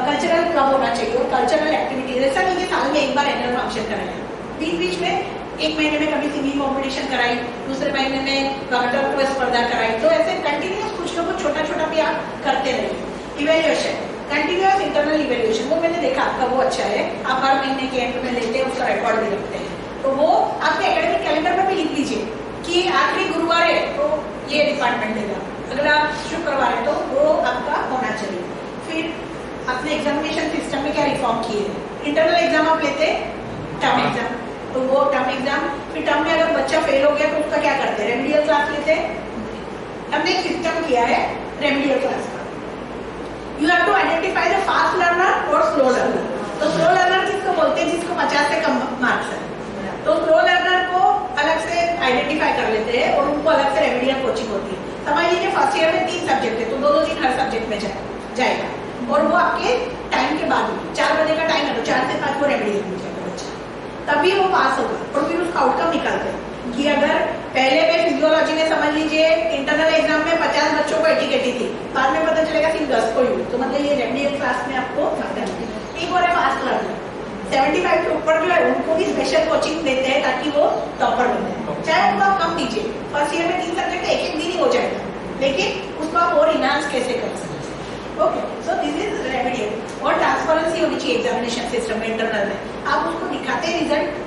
कल्चरल क्लब होना चाहिए और कल्चरल एक्टिविटीज, ऐसा नहीं कि साल में एक बार एनुअल फंक्शन कराया, बीच बीच में एक महीने में कभी सिंगिंग कॉम्पिटिशन कराई, दूसरे महीने में वक्तृत्व स्पर्धा कराई, तो ऐसे कंटिन्यूस कुछ लोग छोटा छोटा भी आप करते रहिए। इवेल्युएशन, कंटिन्यूस इंटरनल इवेल्युएशन, वो मैंने देखा आपका वो अच्छा है, आप हर महीने के एंड में लेते हैं, उसका रिकॉर्ड भी रखते हैं, तो वो आपके एकेडमिक कैलेंडर में भी लिख लीजिए कि आखिरी गुरुवार है तो ये डिपार्टमेंट देगा, अगला शुक्रवार है तो वो आपका होना चाहिए। फिर आपने एग्जामिनेशन सिस्टम में क्या रिफॉर्म किए, इंटरनल एग्जाम आप लेते टर्म एग्जाम, तो वो टर्म एग्जाम, फिर टर्म में अगर बच्चा फेल हो गया तो उसका क्या करते हैं, रेमेडियल क्लास लेते हैं। हमने एक सिस्टम किया है रेमेडियल क्लास का, you have to identify the fast learner और स्लो लर्नर। तो स्लो लर्नर किसको बोलते हैं, जिसको 50 से कम मार्क्स है, तो स्लो लर्नर को अलग से आइडेंटिफाई कर लेते हैं और उनको अलग से रेमेडियल कोचिंग होती है। समझ लीजिए फर्स्ट ईयर में 3 सब्जेक्ट है, तो 2-2 दिन हर सब्जेक्ट में जाएगा, और वो आपके टाइम के बाद 4 बजे का टाइम है, तो 4 से 5 वो रेमेडियल हो जाएगा बच्चा, तभी वो पास होगा। और फिर उसका आउटकम निकालते हैं कि अगर पहले में फिजियोलॉजी में समझ लीजिए इंटरनल एग्जाम में 50 बच्चों को एटिकेटी थी, बाद में पता चलेगा सिर्फ 10 को ही, तो मतलब ये रेमेडियल क्लास में आपको एक और है फास्ट लर्नर, 75 के ऊपर जो है उनको भी स्पेशल कोचिंग देते हैं ताकि वो टॉपर बन जाए, चाहे उनको आप कम दीजिए, फर्स्ट ईयर में 3 सब्जेक्ट एक दिन ही हो जाएगा, लेकिन उसको आप और इनहांस कैसे कर सकते हैं। Okay, so this is remedial. और ट्रांसपेरेंसी होनी चाहिए एग्जामिनेशन सिस्टम में, इंटरनल में आप उसको दिखाते हैं रिजल्ट,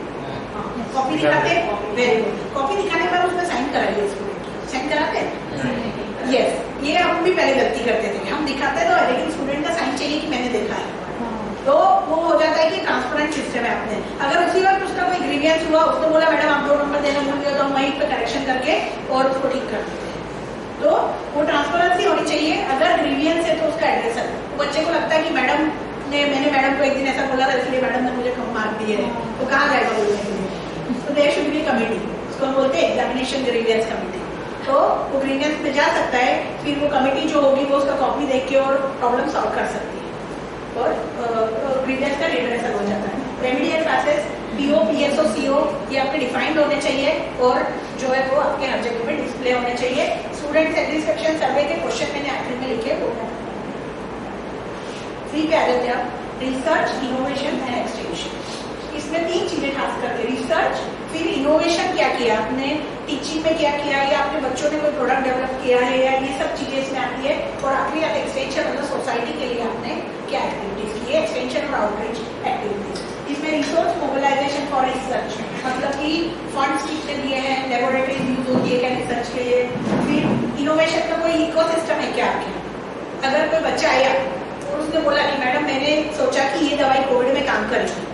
कॉपी दिखाते हैं, वेरी गुड, कॉपी दिखाने के बाद उसमें साइन कराइए, स्टूडेंट साइन कराते हैं, यस, ये हम भी पहले गलती करते थे, हम दिखाते तो है लेकिन स्टूडेंट का साइन चाहिए कि मैंने देखा है, तो वो हो जाता है कि ट्रांसपेरेंट सिस्टम है आपने। अगर उसी वक्त उसका कोई ग्रीवियंस हुआ, उसने बोला मैडम आप 2 नंबर देना भूल गए, तो हम वहीं पे करेक्शन करके और उसको ठीक कर देते हैं, तो वो ट्रांसपेरेंसी होनी चाहिए। अगर ग्रीवियंस है तो उसका एड्रेस है, तो बच्चे को लगता है कि मैंने मैडम को एक दिन ऐसा बोला था इसलिए मैडम ने मुझे कम मार्क दिए हैं, तो कहाँ जाएगा बोलने के लिए, तो देयर शुड बी कमिटी, उसको हम बोलते हैं एग्जामिनेशन ग्रीवियंस कमिटी, तो वो ग्रीवियंस में जा सकता है, फिर वो कमिटी जो होगी वो उसका कॉपी देख के और प्रॉब्लम सॉल्व कर सकती है और ग्रीवियंस का रिड्रेसल हो जाता है। Remedial classes PO, PSO, CO ये आपके डिफाइंड होने चाहिए और जो है वो आपके हर जगह पे डिस्प्ले होने चाहिए। स्टूडेंट सेटिस्फेक्शन सर्वे के क्वेश्चन मैंने आखिर में लिखे वो फ्री पे आ जाते हैं आप, रिसर्च, इनोवेशन एंड एक्सटेंशन। इसमें 3 चीजें खास करके, रिसर्च, फिर इनोवेशन क्या किया आपने, टीचिंग में क्या किया, या आपके बच्चों ने कोई प्रोडक्ट डेवलप किया है, या ये सब चीजें इसमें आती है, और आखिरी आप एक्सटेंशन मतलब सोसाइटी के लिए आपने क्या एक्टिविटीज की है, एक्सटेंशन और आउटरीच एक्टिविटीज। इसमें रिसोर्स मोबिलाइजेशन फॉर रिसर्च, मतलब कि फंड्स कितने दिए हैं, लेबोरेटरी यूज होती है क्या रिसर्च के लिए, फिर इनोवेशन का कोई इकोसिस्टम है क्या आपके, अगर कोई बच्चा आया और उसने बोला कि मैडम मैंने सोचा कि ये दवाई कोविड में काम करेगी,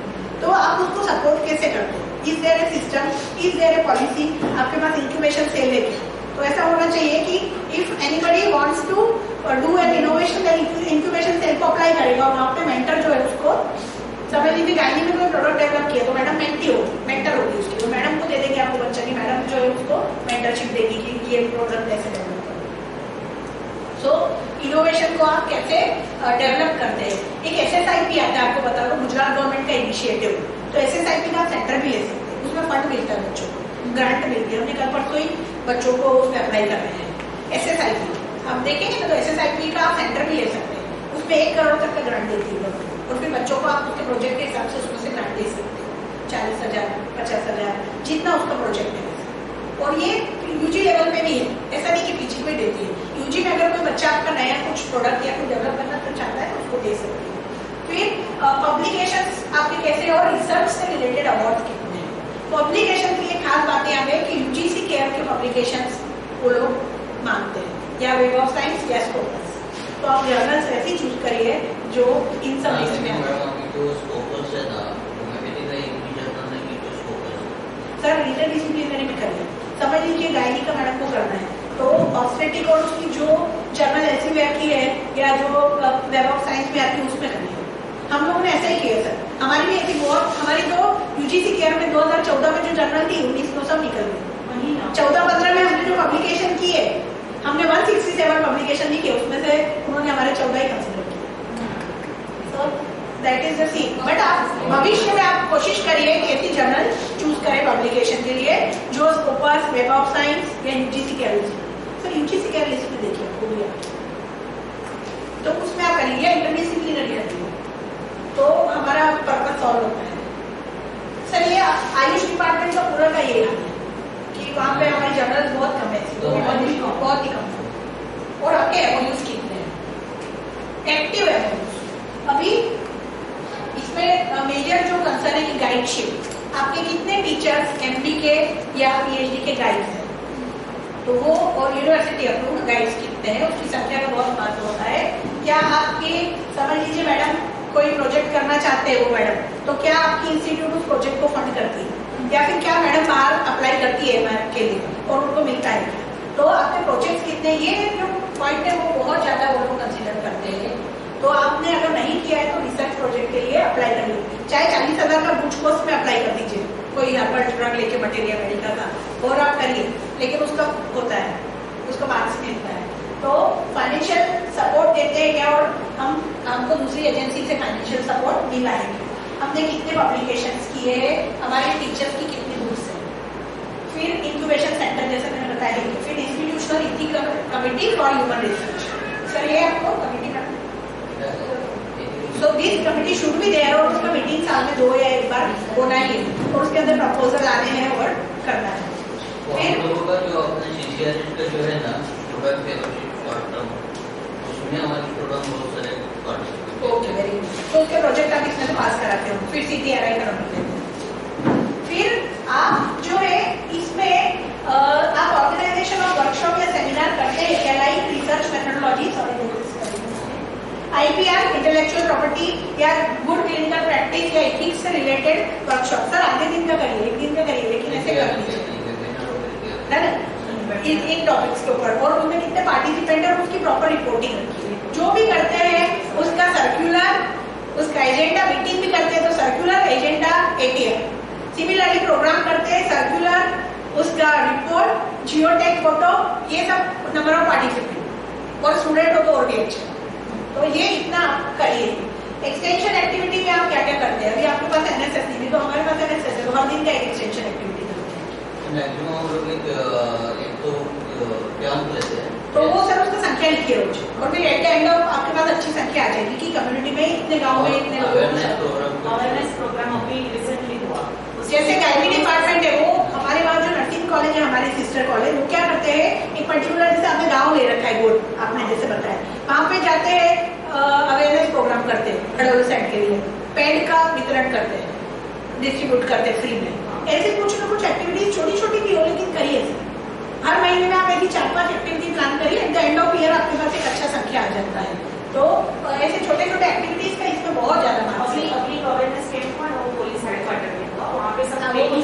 तो आप उसको सपोर्ट कैसे करते हैं, is there a system, is there a policy, आपके पास इंक्यूबेशन सेल है क्या, तो ऐसा होना चाहिए कि if anybody wants to do an innovation incubation cell को अप्लाई करेगा, और वहाँ पे मेंटर जो है उसको समझ लीजिए गाइनी में कोई प्रोडक्ट डेवलप किया तो मैडम मेंटी होगी, मेंटर होगी उसकी, तो मैडम को दे देंगे आपको बच्चा की, मैडम जो है उसको मेंटरशिप देगी कि ये प्रोडक्ट कैसे डेवलप करें। सो इनोवेशन को आप कैसे डेवलप करते हैं। एक SSIP आता है, आपको बता दो, गुजरात गवर्नमेंट का इनिशिएटिव, तो SSIP का सेंटर भी ले सकते हैं, उसमें फंड मिलता है बच्चों को, ग्रांट मिलती है, हमने कल परसों ही बच्चों को उसमें अप्लाई कर रहे हैं। SSIP आप देखेंगे तो SSIP का आप सेंटर भी ले सकते हैं, उसमें 1 करोड़ तक का ग्रांट देती है गवर्नमेंट। और फिर बच्चों को आप उसके प्रोजेक्ट के हिसाब से उसमें से ग्रांट दे सकते हो, 40,000, 50,000, जितना उसका प्रोजेक्ट है। और ये यूजी लेवल पे भी है, ऐसा नहीं कि पीजी में देती है। यूजी में अगर कोई बच्चा आपका नया कुछ प्रोडक्ट या कुछ डेवलप करना तो चाहता है तो उसको दे सकते हैं। फिर पब्लिकेशंस आपके कैसे और रिसर्च से रिलेटेड अवार्ड कितने हैं। पब्लिकेशन की ये खास बात यहाँ पे कि यूजीसी केयर के पब्लिकेशंस वो लोग मांगते हैं, या वेब ऑफ साइंस या स्कोपस। तो आप जर्नल्स ऐसी चूज करिए जो इन सब लिस्ट में आए। सर इंटरडिसिप्लिनरी में करिए। समझ लीजिए गायनी का मैडम को करना है तो ऑब्स्टेटिक और उसकी जो जर्नल एल्सेवियर की है या जो वेब ऑफ साइंस में आती है उसमें करनी है। हम लोगों ने ऐसा ही किया सर, हमारी भी ऐसी बहुत, हमारी तो यूजीसी केयर में 2014 में जो जर्नल थी 19 को सब निकल गई। 14-15 में हमने जो पब्लिकेशन की है, हमने 167 पब्लिकेशन नहीं किए, उसमें से उन्होंने हमारे 14 ही कंसिडर किए। So that is the scene. But आप भविष्य में आप कोशिश करिए कि ऐसी जर्नल चूज करें पब्लिकेशन के लिए जो स्कोपस, वेब ऑफ साइंस या UGC care list. Sir UGC care list में देखिए आपको भी तो उसमें आप करिए इंटरडिसिप्लिनरी रखिए तो हमारा पर्पस सॉल्व होता है। सर ये आयुष डिपार्टमेंट का पूरा का ये हाल है कि वहाँ पे हमारी जर्नल बहुत कम है, बहुत ही कम है। और आपके एमओयूज कितने हैं? एक्टिव एमओयूज अभी इसमें मेजर जो कंसर्न है कि गाइडशिप, आपके कितने टीचर्स एमडी के या पीएचडी के गाइड्स हैं तो वो, और यूनिवर्सिटी अप्रूव्ड गाइड्स कितने हैं उसकी संख्या का बहुत महत्व होता है। क्या आपके, समझ लीजिए मैडम कोई प्रोजेक्ट करना चाहते हैं वो मैडम, तो क्या आपकी इंस्टीट्यूट उस प्रोजेक्ट को फंड करती है या फिर क्या मैडम बाहर अप्लाई करती है एमआईएफ के लिए और उनको मिलता है? तो आपके प्रोजेक्ट कितने, ये जो पॉइंट है वो बहुत ज्यादा वो लोग कंसिडर करते हैं। तो आपने अगर नहीं किया है तो रिसर्च प्रोजेक्ट के लिए अप्लाई करिए, चाहे 40,000 का बूच कोर्स में अप्लाई कर दीजिए, कोई हर्बल ड्रग लेके मटेरियल मेडिकल का, और आप करिए, लेकिन उसका होता है, उसका मार्क्स मिलता है। तो फाइनेंशियल सपोर्ट देते हैं क्या, और हमको दूसरी एजेंसी से फाइनेंशियल सपोर्ट मिला है, हमने कितने पब्लिकेशंस किए, हमारे टीचर्स की कितनी बुक्स है। फिर इंक्यूबेशन सेंटर जैसे मैंने बताया, फिर institutional ethical committee for human research. Sir ये आपको कमिटी का, so this committee should be there, और उसका मीटिंग साल में 2 या 1 बार होना ही है, और उसके अंदर प्रपोजल आने हैं और करना है। फिर लोगों का जो अपने सीसीआरएस का जो है ना स्टूडेंट फेलोशिप शॉर्ट टर्म, उसमें हमारे स्टूडेंट बहुत सारे पार्टिसिपेट। Okay very good. तो उसके प्रोजेक्ट आप इसमें से पास कराते हो, फिर सीटीआरआई का नंबर लेते हैं। फिर आप जो है इसमें आप ऑर्गेनाइजेशन ऑफ वर्कशॉप या सेमिनार करते हैं क्या, like research methodology, IPR, intellectual property या गुड क्लिनिकल प्रैक्टिस या एथिक्स से रिलेटेड वर्कशॉप। सर आधे दिन का करिए, 1 दिन का करिए, लेकिन ऐसे कर लीजिए है ना, इन टॉपिक्स के ऊपर, और उनमें कितने पार्टिसिपेंट है और उसकी प्रॉपर रिपोर्टिंग रखिए। जो भी करते हैं उसका सर्कुलर, उसका एजेंडा, मीटिंग भी करते हैं तो circular, agenda, ATM. Similarly programme करते हैं, सर्कुलर, उसका रिपोर्ट, जियोटैग फोटो, ये सब नंबर ऑफ पार्टिसिपेंट, और स्टूडेंट हो तो और भी अच्छा। तो ये इतना आप करिए। एक्सटेंशन एक्टिविटी में आप क्या क्या करते हैं? अभी आपके पास एनएसएस नहीं, तो हमारे पास एनएसएस है, तो हर दिन का एक एक्सटेंशन एक्टिविटी करते हैं। मैक्सिमम हम लोग एक तो कैंप लेते हैं, तो वो सर उसका संख्या लिखिए रोज, और फिर एट द एंड ऑफ आपके पास अच्छी संख्या आ जाएगी कि कम्युनिटी में इतने गांव में इतने अवेयरनेस प्रोग्राम अभी रिसेंटली हुआ। जैसे गायनी डिपार्टमेंट है, वो हमारे वहाँ जो नर्सिंग कॉलेज है, हमारे सिस्टर कॉलेज, वो क्या करते हैं, एक पर्टिकुलर जैसे आपने गाँव ले रखा है गोड, आपने जैसे बताया, वहाँ पे जाते हैं, अवेयरनेस प्रोग्राम करते हैं एडोलेसेंट के लिए, पैड का वितरण करते हैं, डिस्ट्रीब्यूट करते हैं फ्री में। ऐसे कुछ ना कुछ एक्टिविटीज छोटी छोटी भी हो, लेकिन करिए। हर महीने में आप ऐसी 4-5 एक्टिविटी प्लान करिए, at the end of year आपके पास एक अच्छा संख्या आ जाता है। तो ऐसे छोटे छोटे एक्टिविटीज का इसमें बहुत ज्यादा महत्व है। पब्लिक अवेयरनेस कैंप हुआ वो पुलिस हेडक्वार्टर में हुआ, वहाँ पे सब हाँ, ट्रेनिंग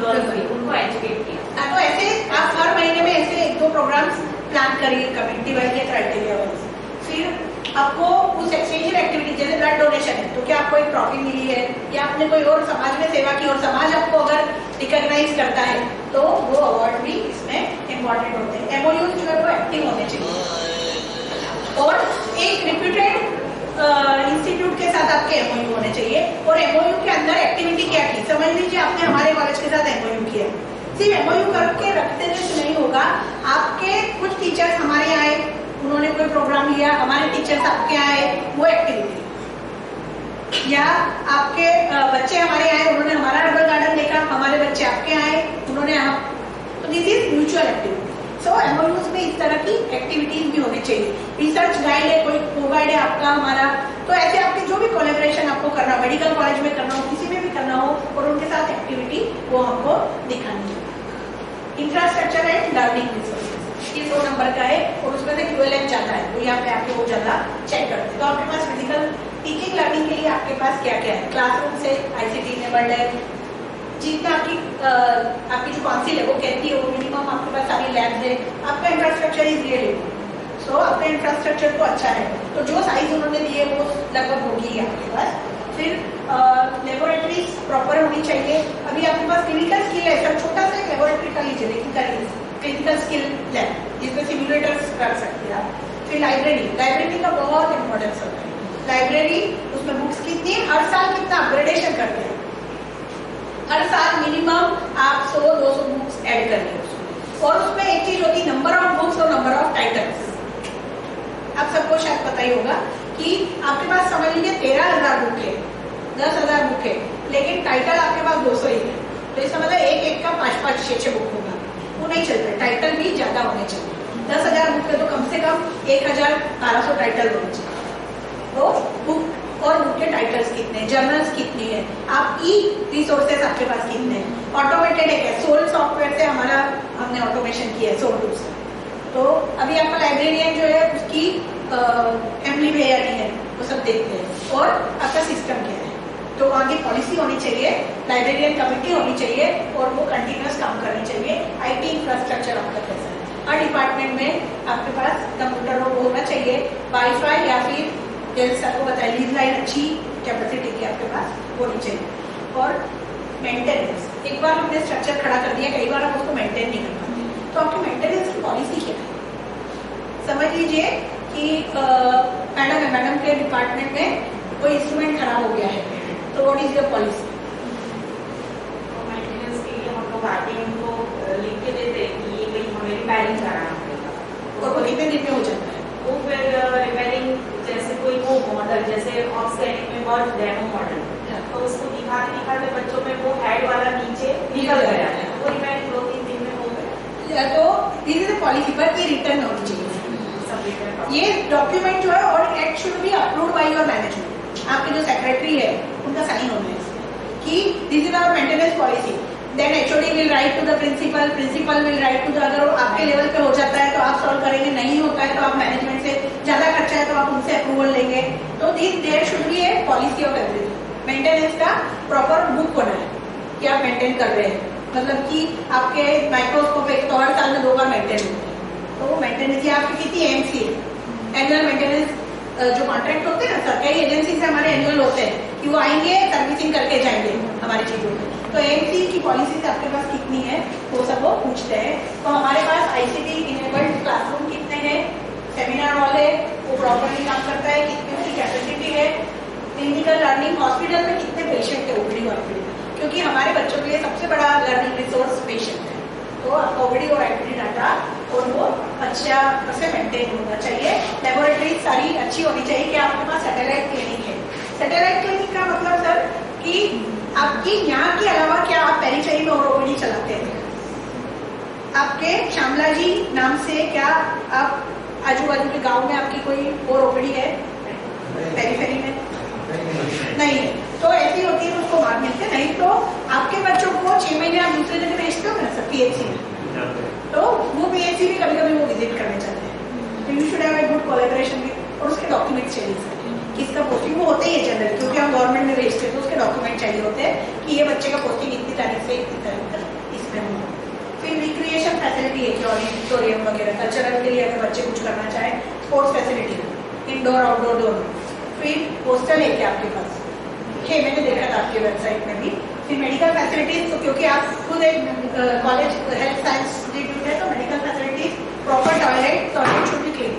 गर्ल्स थी, उनको एजुकेट किया। तो ऐसे आप हर महीने में ऐसे 1-2 प्रोग्राम्स प्लान करिए, कम्युनिटी वाइज या क्राइटेरिया वाइज। फिर आपको उस एक्सटेंशन एक्टिविटी, जैसे ब्लड डोनेशन है, तो क्या आपको एक ट्रॉफी मिली है, या आपने कोई और समाज में सेवा की और समाज आपको अगर रिकॉग्नाइज करता है, तो वो अवार्ड भी इसमें इम्पोर्टेंट होते हैं। एमओयूज जो है वो एक्टिव होने चाहिए, और एक रिप्यूटेड इंस्टीट्यूट के साथ आपके एमओयू होने चाहिए। और एमओयू के अंदर एक्टिविटी क्या की, समझ लीजिए आपने हमारे कॉलेज के साथ एमओयू किया, सिर्फ एमओयू करके रखते से नहीं होगा। आपके कुछ टीचर्स हमारे यहाँ आए, उन्होंने कोई प्रोग्राम लिया, हमारे टीचर्स आपके यहाँ आए, वो एक्टिविटी। या आपके बच्चे हमारे आए, उन्होंने हमारा हर्बल गार्डन देखा, हमारे बच्चे आपके आए, उन्होंने तो this is mutual activity. So MoUs में इस तरह की एक्टिविटीज भी होनी चाहिए। रिसर्च गाइड है, कोई को-गाइड है आपका हमारा, तो ऐसे आपके जो भी कोलैबोरेशन आपको करना हो, मेडिकल कॉलेज में करना हो, किसी में भी करना हो, और उनके साथ एक्टिविटी वो हमको दिखानी है। इंफ्रास्ट्रक्चर एंड लर्निंग रिसोर्सेज ये 2 नंबर का है, और उसमें से QLM ज्यादा है, तो यहाँ पे आपको वो ज्यादा चेक करते हैं। तो आपके पास फिजिकल टीचिंग लर्निंग के लिए आपके पास क्या क्या है, क्लासरूम से ICT इनेबल्ड है, जितना आपकी जो काउंसिल है वो कहती है वो मिनिमम आपके पास सारी लैब्स है, आपका इंफ्रास्ट्रक्चर इज रियली गुड। सो आपका इंफ्रास्ट्रक्चर तो अच्छा है, तो जो साइज उन्होंने दी है वो लगभग होगी आपके पास। फिर लेबोरेटरीज प्रॉपर होनी चाहिए। अभी आपके पास क्लिनिकल स्किल है, सर छोटा सा लेबोरेटरी का लीजिए, लेकिन करिए क्लिनिकल स्किल लैब जिसमें सिम्युलेटर्स कर सकते हैं आप। फिर लाइब्रेरी का बहुत इंपॉर्टेंस होता है। लाइब्रेरी उसमें बुक्स कितनी, हर साल कितना अपग्रेडेशन करते हैं, हर साल मिनिमम आप 100-200 बुक्स ऐड करिए उसमें। और उसमें एक चीज होती है नंबर ऑफ बुक्स और नंबर ऑफ टाइटल्स। आप सबको शायद पता ही होगा कि आपके पास समझ लीजिए 13,000 बुक है, 10,000 बुक है, लेकिन टाइटल आपके पास 200 ही है, तो इसका मतलब एक का 5-5, 6-6 बुक होगा, वो नहीं चलता। टाइटल भी ज्यादा होने चाहिए। 10,000 बुक है तो कम से कम 1,1200 टाइटल होने चाहिए। तो बुक और बुक के टाइटल्स कितने, जर्नल्स कितनी है, आप रिसोर्सेस आपके पास कितने हैं, ऑटोमेटेड है क्या, सोल सॉफ्टवेयर से हमारा हमने ऑटोमेशन किया है, सोल टूल से। तो अभी आपका लाइब्रेरियन जो है उसकी एमली है या नहीं है वो सब देखते हैं, और आपका सिस्टम क्या है। तो वहाँ की पॉलिसी होनी चाहिए, लाइब्रेरियन कमेटी होनी चाहिए, और वो कंटिन्यूस काम करनी चाहिए। IT इंफ्रास्ट्रक्चर आपका कैसा है, हर डिपार्टमेंट में आपके पास कंप्यूटर होना चाहिए, वाईफाई या फिर जैसे सर को बताया लीज लाइन अच्छी कैपेसिटी की आपके पास होनी चाहिए। और मेंटेनेंस, एक बार हमने स्ट्रक्चर खड़ा कर दिया, कई बार हम उसको मेंटेन नहीं कर पाते, तो आपकी मेंटेनेंस की पॉलिसी क्या है। समझ लीजिए कि मैडम के डिपार्टमेंट में कोई इंस्ट्रूमेंट खराब हो गया है, तो what is your policy. Maintenance के लिए हम लोग आते हैं, उनको लिख के देते हैं कि ये भाई हमें रिपेयरिंग कराना पड़ेगा, और वो कितने दिन में हो जाता है। वो फिर रिपेयरिंग जैसे कोई वो मॉडल, जैसे ऑक्सकैनिक में बहुत डेमो मॉडल, तो उसको दिखाते दिखाते बच्चों में वो हेड वाला नीचे निकल गया है, वो रिपेयरिंग 2-3 दिन में हो गया। तो दिस इज अ पॉलिसी, पर ये रिटर्न होनी चाहिए। ये डॉक्यूमेंट जो है, और act should be approved by your management, आपके जो सेक्रेटरी है उनका साइन होना है इसमें कि this is our maintenance policy. Then HOD will write to the principal will write to the, अगर आपके लेवल पे हो जाता है तो आप सॉल्व करेंगे, नहीं होता है तो आप मैनेजमेंट से ज्यादा खर्चा है तो आप उनसे अप्रूवल लेंगे। तो there should be a policy of everything. Maintenance का प्रॉपर बुक होना है कि आप मेंटेन कर रहे हैं, मतलब कि आपके माइक्रोस्कोप एक तो हर साल में 2 बार मेंटेन होते हैं, तो वो मेंटेनेंस आपकी कितनी AMC है, एनुअल मेंटेनेंस जो कॉन्ट्रैक्ट होते हैं ना, सरकारी एजेंसी से हमारे एनुअल होते हैं कि वो आएंगे सर्विसिंग करके जाएंगे हमारी चीजों में। तो AMC की पॉलिसीज आपके पास कितनी है वो सब वो पूछते हैं। तो हमारे पास ICT इनेबल्ड क्लासरूम कितने हैं, सेमिनार हॉल है वो प्रॉपरली काम करता है, कितनी उसकी कैपेसिटी है, क्लिनिकल लर्निंग, हॉस्पिटल में कितने पेशेंट है OPD में, क्योंकि हमारे बच्चों के लिए सबसे बड़ा लर्निंग रिसोर्स पेशेंट है। तो OPD और IPD डाटा और वो अच्छा से मेंटेन होना चाहिए। लेबोरेटरी सारी अच्छी होनी चाहिए कि आपके पास सैटेलाइट क्लिनिक है। सैटेलाइट क्लिनिक का मतलब सर कि आपकी यहाँ के अलावा क्या आप पेरीफेरी में और OPD चलाते हैं, आपके श्यामला जी नाम से क्या आप आजू बाजू के गांव में आपकी कोई और OPD है पेरीफेरी में? नहीं है। तो ऐसी होती है तो उसको मार्क मिलते, नहीं तो आपके बच्चों को 6 महीने आप दूसरे जगह भेजते हो ना सर PHC में, तो वो PHC भी कभी कभी वो विजिट करने चाहते हैं। तो you should have a good collaboration with, और उसके डॉक्यूमेंट चाहिए सर, किसका पोस्टिंग वो होते ही है जनरल, क्योंकि हम गवर्नमेंट में भेजते हैं तो उसके डॉक्यूमेंट चाहिए होते हैं कि ये बच्चे का पोस्टिंग इतनी तारीख से इतनी तारीख तक इसमें हो। फिर रिक्रिएशन फैसिलिटी है कि ऑडिटोरियम वगैरह कल्चरल के लिए अगर बच्चे कुछ करना चाहे, स्पोर्ट्स फैसिलिटी इंडोर आउटडोर दोनों। फिर हॉस्टल है क्या आपके पास, मैंने देखा था आपके वेबसाइट में भी। फिर मेडिकल फैसिलिटीज, तो क्योंकि आप खुद एक कॉलेज हेल्थ साइंस इंस्टीट्यूट है तो medical facilities, proper toilet should be clean,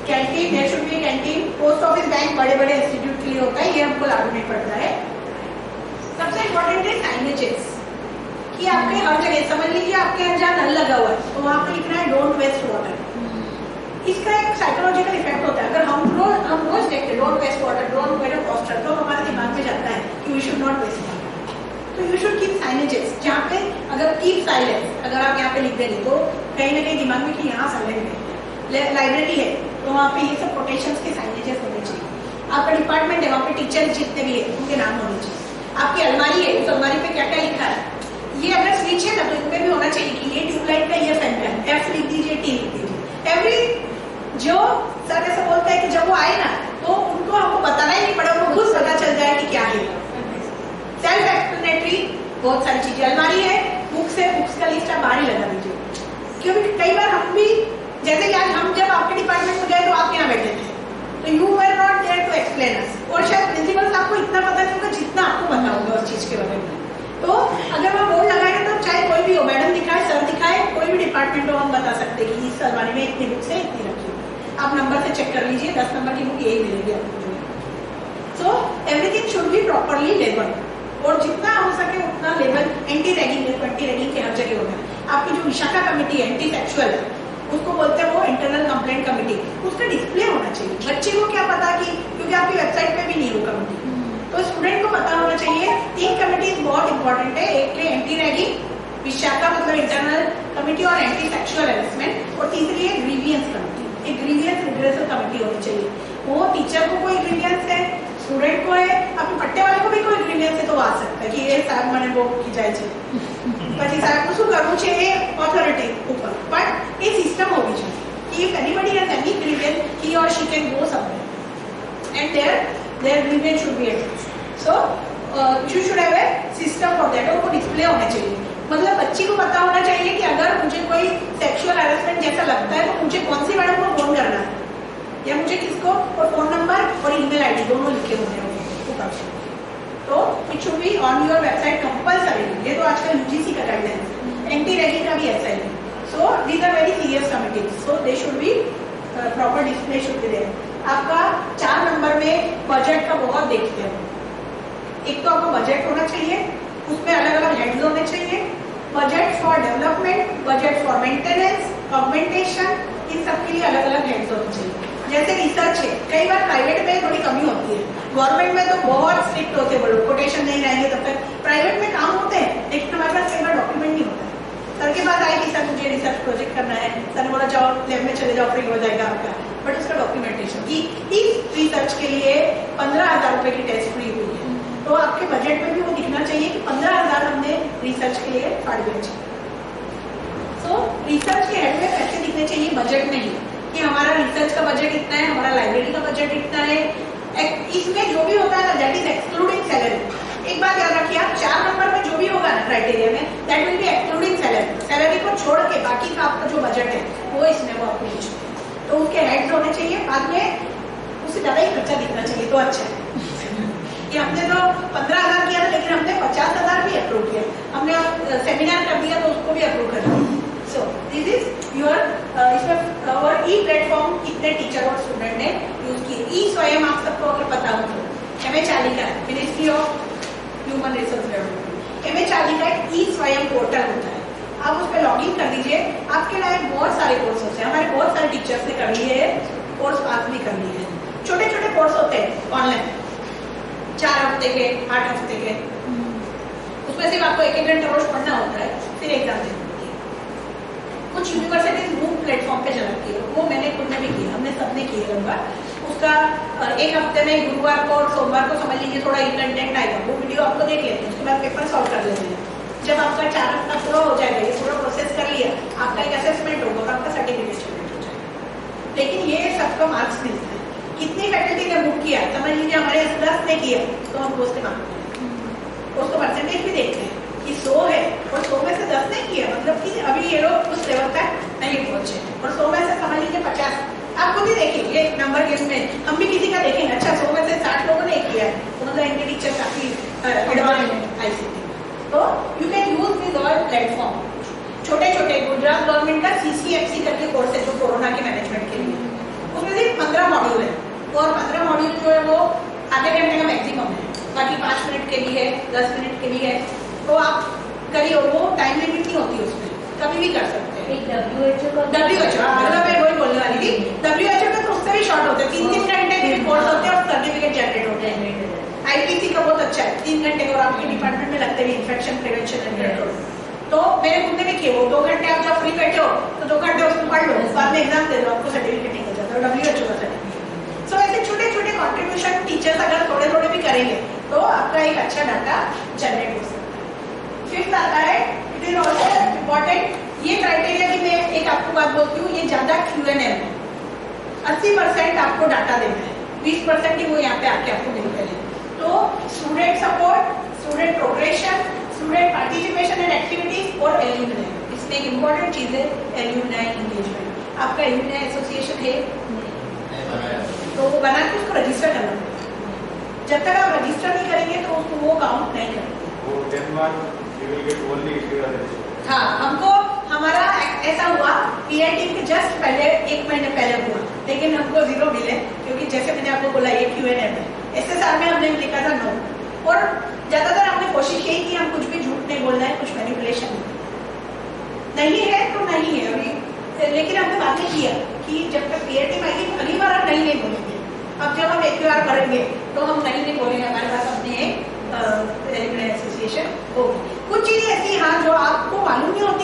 canteen there should be canteen, post office bank बड़े बड़े इंस्टीट्यूट के लिए होता है, ये हमको लागू नहीं पड़ता है। सबसे इम्पोर्टेंट है साइनेजेस, कि आपके हर जगह समझ लीजिए आपके यहाँ जहाँ नल लगा हुआ है तो वहाँ पे लिखना है डोंट वेस्ट वाटर। इसका एक साइकोलॉजिकल इफेक्ट होता है, अगर हम रोज सब्जेक्ट है, don't waste water, don't waste water, तो हमारे दिमाग में जाता है कि we should not waste water. तो यू शुड कीप साइनेजेस, जहाँ पे अगर कीप साइलेंस अगर आप यहाँ पे लिख देंगे तो कहीं ना कहीं दिमाग में कि यहाँ साइलेंट है। लाइब्रेरी है तो वहाँ पे ये सब कोटेशंस के साइनेजेस होने चाहिए। आपका डिपार्टमेंट है, वहाँ पे टीचर जितने भी है उनके नाम होने चाहिए। आपकी अलमारी है, उस अलमारी पे क्या क्या लिखा है, ये अगर स्विच है ना तो इसमें भी होना चाहिए कि ये ट्यूबलाइट का ये फैन है, एफ लिख दीजिए, टी लिख दीजिए। एवरी जो सर ऐसा बोलता है कि जब वो आए ना तो उनको हमको बताना ही नहीं पड़ा, उनको खुद पता चल जाए कि क्या है। सेल्फ एक्सप्लेनेटरी बहुत सारी चीजें, अलमारी है, बुक्स है, बुक्स का लिस्ट आप बाहर ही लगा दीजिए। क्योंकि कई बार हम भी, जैसे कि आज हम जब आपके डिपार्टमेंट में गए तो आप यहाँ बैठे थे, तो you were not there to explain us, और शायद प्रिंसिपल साहब को इतना पता नहीं होगा जितना आपको पता होगा उस चीज के बारे में। तो अगर वहाँ बोर्ड लगाए तो चाहे कोई भी हो, मैडम दिखाए, सर दिखाए, कोई भी डिपार्टमेंट हो, हम बता सकते कि इस अलमारी में इतनी बुक्स है, इतनी रखी है। आप नंबर से चेक कर लीजिए, 10 नंबर की बुक यही मिलेगी आपको। So everything should be properly labelled, और जितना हो सके उतना लेवल। एंटी रैगिंग की हर जगह होगा। आपकी जो विशाखा कमेटी है एंटी सेक्सुअल, उसको बोलते हैं वो इंटरनल कंप्लेंट कमेटी, उसका डिस्प्ले होना चाहिए। बच्चे को क्या पता कि, क्योंकि आपकी वेबसाइट पे भी नहीं हो कमेटी, तो स्टूडेंट को पता होना चाहिए। 3 कमेटीज बहुत इंपॉर्टेंट है, एक है एंटी रैगिंग, विशाखा मतलब इंटरनल कमेटी और एंटी सेक्सुअल हेरेसमेंट, और तीसरी है ग्रीवियंस कमेटी। एक ग्रीवियंस रिड्रेसल कमेटी होनी चाहिए। वो टीचर को कोई ग्रीवियंस है, स्टूडेंट को है, अपने पट्टे वाले को भी कोई ग्रीवियंस है तो आ सकता है कि ये साहब मैंने वो की जाए પછી સાહેબ શું કરવું છે એ ઓથોરિટી ઉપર, પણ એ સિસ્ટમ હોવી જોઈએ કે if anybody has any grievance, he or she can go somewhere and their grievance should be addressed. So you should have a system for that, और वो डिस्प्ले होना चाहिए। मतलब बच्ची को पता होना चाहिए कि अगर मुझे कोई सेक्सुअल हैरेसमेंट जैसा लगता है तो मुझे कौन सी मैडम को फोन करना है, या मुझे किसको, और फोन नंबर और ईमेल आईडी दोनों लिखे होने होंगे। तो it should be on your website compulsory. ये तो आजकल यूजीसी का गाइडलाइंस है, एंटी रैगिंग का भी ऐसा ही है। So these are very serious committees, so they should be proper display should be there. आपका 4 नंबर में बजट का बहुत देखते हैं। एक तो आपको बजट होना चाहिए, उसमें अलग अलग हेड्स होने चाहिए, budget for development, budget for maintenance, augmentation, इन सब के लिए अलग अलग हेड्स होने चाहिए। जैसे रिसर्च है, कई बार प्राइवेट में थोड़ी कमी होती है, गवर्नमेंट में तो बहुत स्ट्रिक्ट होते हैं, बोलो कोटेशन नहीं रहेंगे तब तक। प्राइवेट में काम होते हैं लेकिन हमारे पास कई बार डॉक्यूमेंट नहीं होता है। सर के पास आए कि सर मुझे रिसर्च प्रोजेक्ट करना है, सर ने बोला जाओ लैब में चले जाओ, फ्री हो जाएगा आपका, बट उसका डॉक्यूमेंटेशन कि इस रिसर्च के लिए 15,000 रुपए की टेस्ट फ्री हुई है, तो आपके बजट में भी वो दिखना चाहिए कि 15,000 हमने रिसर्च के लिए फाड़ दिया चाहिए। सो रिसर्च के हेड में पैसे दिखने चाहिए बजट में ही, कि हमारा रिसर्च का बजट इतना है, हमारा लाइब्रेरी का बजट इतना है। इसमें जो भी होता है ना, दैट इज एक्सक्लूडिंग सैलरी। एक बात याद रखिए, आप 4 नंबर में जो भी होगा ना क्राइटेरिया में, that will be excluding salary. Salary को छोड़ के बाकी का आपका जो बजट है वो इसमें वो आपको पूछते हैं, तो उसके हेड्स होने चाहिए। बाद में उससे ज्यादा ही खर्चा दिखना चाहिए तो अच्छा है कि हमने तो 15,000 किया था लेकिन हमने 50,000 भी अप्रूव किया, हमने सेमिनार कर दिया तो उसको भी अप्रूव कर दिया। सो दिस इज योर, इसमें और ई प्लेटफॉर्म कितने टीचर और स्टूडेंट ने यूज किए। ई स्वयं आप सबको अगर पता हो तो MHRD का ministry of human resource development, MHRD का एक ई स्वयं पोर्टल होता है, आप उस पर लॉग इन कर दीजिए। आपके लायक बहुत सारे कोर्स होते हैं, हमारे बहुत सारे टीचर्स ने कर लिए है, कोर्स पास भी कर लिए हैं। छोटे छोटे कोर्स होते हैं ऑनलाइन, 4 हफ्ते के, 8 हफ्ते के, उसमें सिर्फ आपको 1-1 घंटा रोज पढ़ना होता है, फिर एग्जाम देना होती है। कुछ यूनिवर्सिटीज मूव प्लेटफॉर्म पे चलाती है, वो मैंने खुद ने भी किया, हमने सबने किया लगभग। उसका 1 हफ्ते में गुरुवार को और सोमवार को समझ लीजिए थोड़ा कंटेंट आएगा, वो वीडियो आपको देख लेते हैं, उसके बाद पेपर सॉल्व कर लेते हैं। जब आपका 4 हफ्ता पूरा हो जाएगा, ये पूरा प्रोसेस कर लिया, आपका एक असेसमेंट होगा, आपका सर्टिफिकेट जनरेट हो जाएगा। लेकिन ये सबका मार्क्स मिलता है, कितनी फैकल्टी ने बुक किया, समझ लीजिए हमारे 10 ने किया तो हम उसके मार्क्स देते हैं, उसको परसेंटेज भी देखते हैं कि 100 है और 100 में से 10 ने किया, मतलब कि अभी ये लोग उस लेवल तक नहीं पहुंचे, और 100 में से समझ लीजिए 50, आप खुद ही देखिए नंबर गेम में, हम भी किसी का देखेंगे, अच्छा 100 में से 60 लोगों ने किया है, तो मतलब इनके टीचर काफी एडवांस है ICT। तो you can use this all platform. छोटे छोटे गुजरात गवर्नमेंट का CCFC करके कोर्स है जो कोरोना के मैनेजमेंट के लिए, उसमें सिर्फ 15 मॉड्यूल है, और 15 मॉड्यूल जो है वो आधे घंटे का मैक्सिमम है, बाकी 5 मिनट के लिए है, 10 मिनट के लिए है, तो आप करिए, वो टाइम लिमिट नहीं होती उसमें, कभी भी कर सकते हैं। WHO मैं वही बोलने वाली थी, WHO में तो उससे भी शॉर्ट होते हैं, 3-3 घंटे के कोर्स होते हैं 3 घंटे और आपके डिपार्टमेंट में लगते हैं इन्फेक्शन प्रिवेंशन एंड कंट्रोल, तो मेरे घूमने में किए वो 2 घंटे आप जब फ्री बैठे हो तो 2 घंटे उसमें पढ़ लो, बाद में एग्जाम दे दो, आपको सर्टिफिकेट नहीं हो जाता, WHO का सर्टिफिकेट। सो ऐसे छोटे छोटे कॉन्ट्रीब्यूशन टीचर्स अगर थोड़े थोड़े भी करेंगे तो आपका एक अच्छा डाटा जनरेट हो सकता है। फिफ्थ आता है, इट इज ऑल्सो इम्पोर्टेंट, ये क्राइटेरिया की मैं एक आपको बात बोलती हूँ, ये ज्यादा Q&A है, 80% आपको डाटा देना है, 20% ही वो यहाँ पे आके आपको मिलते हैं। तो student support, student progression, student participation in activities और एल्यूमिनाई, इसमें एक इम्पोर्टेंट चीज है एल्यूमिनाई एंगेजमेंट। आपका एल्यूमिनाई एसोसिएशन है तो वो बना के उसको रजिस्टर करना पड़ेगा, जब तक आप रजिस्टर नहीं करेंगे तो उसको वो काउंट नहीं करेंगे। वो 10 mark you will get only if you are registered. हाँ, हमको हमारा ऐसा हुआ PIT के जस्ट पहले 1 महीने पहले हुआ, लेकिन हमको 0 मिले, क्योंकि जैसे मैंने आपको बोला ये Q&A में, SSR में हमने लिखा था नो, और ज्यादातर हमने कोशिश यही की हम कुछ भी झूठ नहीं बोलना है, कुछ मैनिपुलेशन नहीं है तो नहीं है अभी, लेकिन हमने बाद में किया कि जब तक PIT में आएगी अगली बार हम नहीं बोलेंगे। अब जब हम AQR करेंगे तो हम नहीं बोलेंगे, हमारे पास अपने एसोसिएशन होगी। कुछ चीजें ऐसी हाँ जो आपको मालूम नहीं होती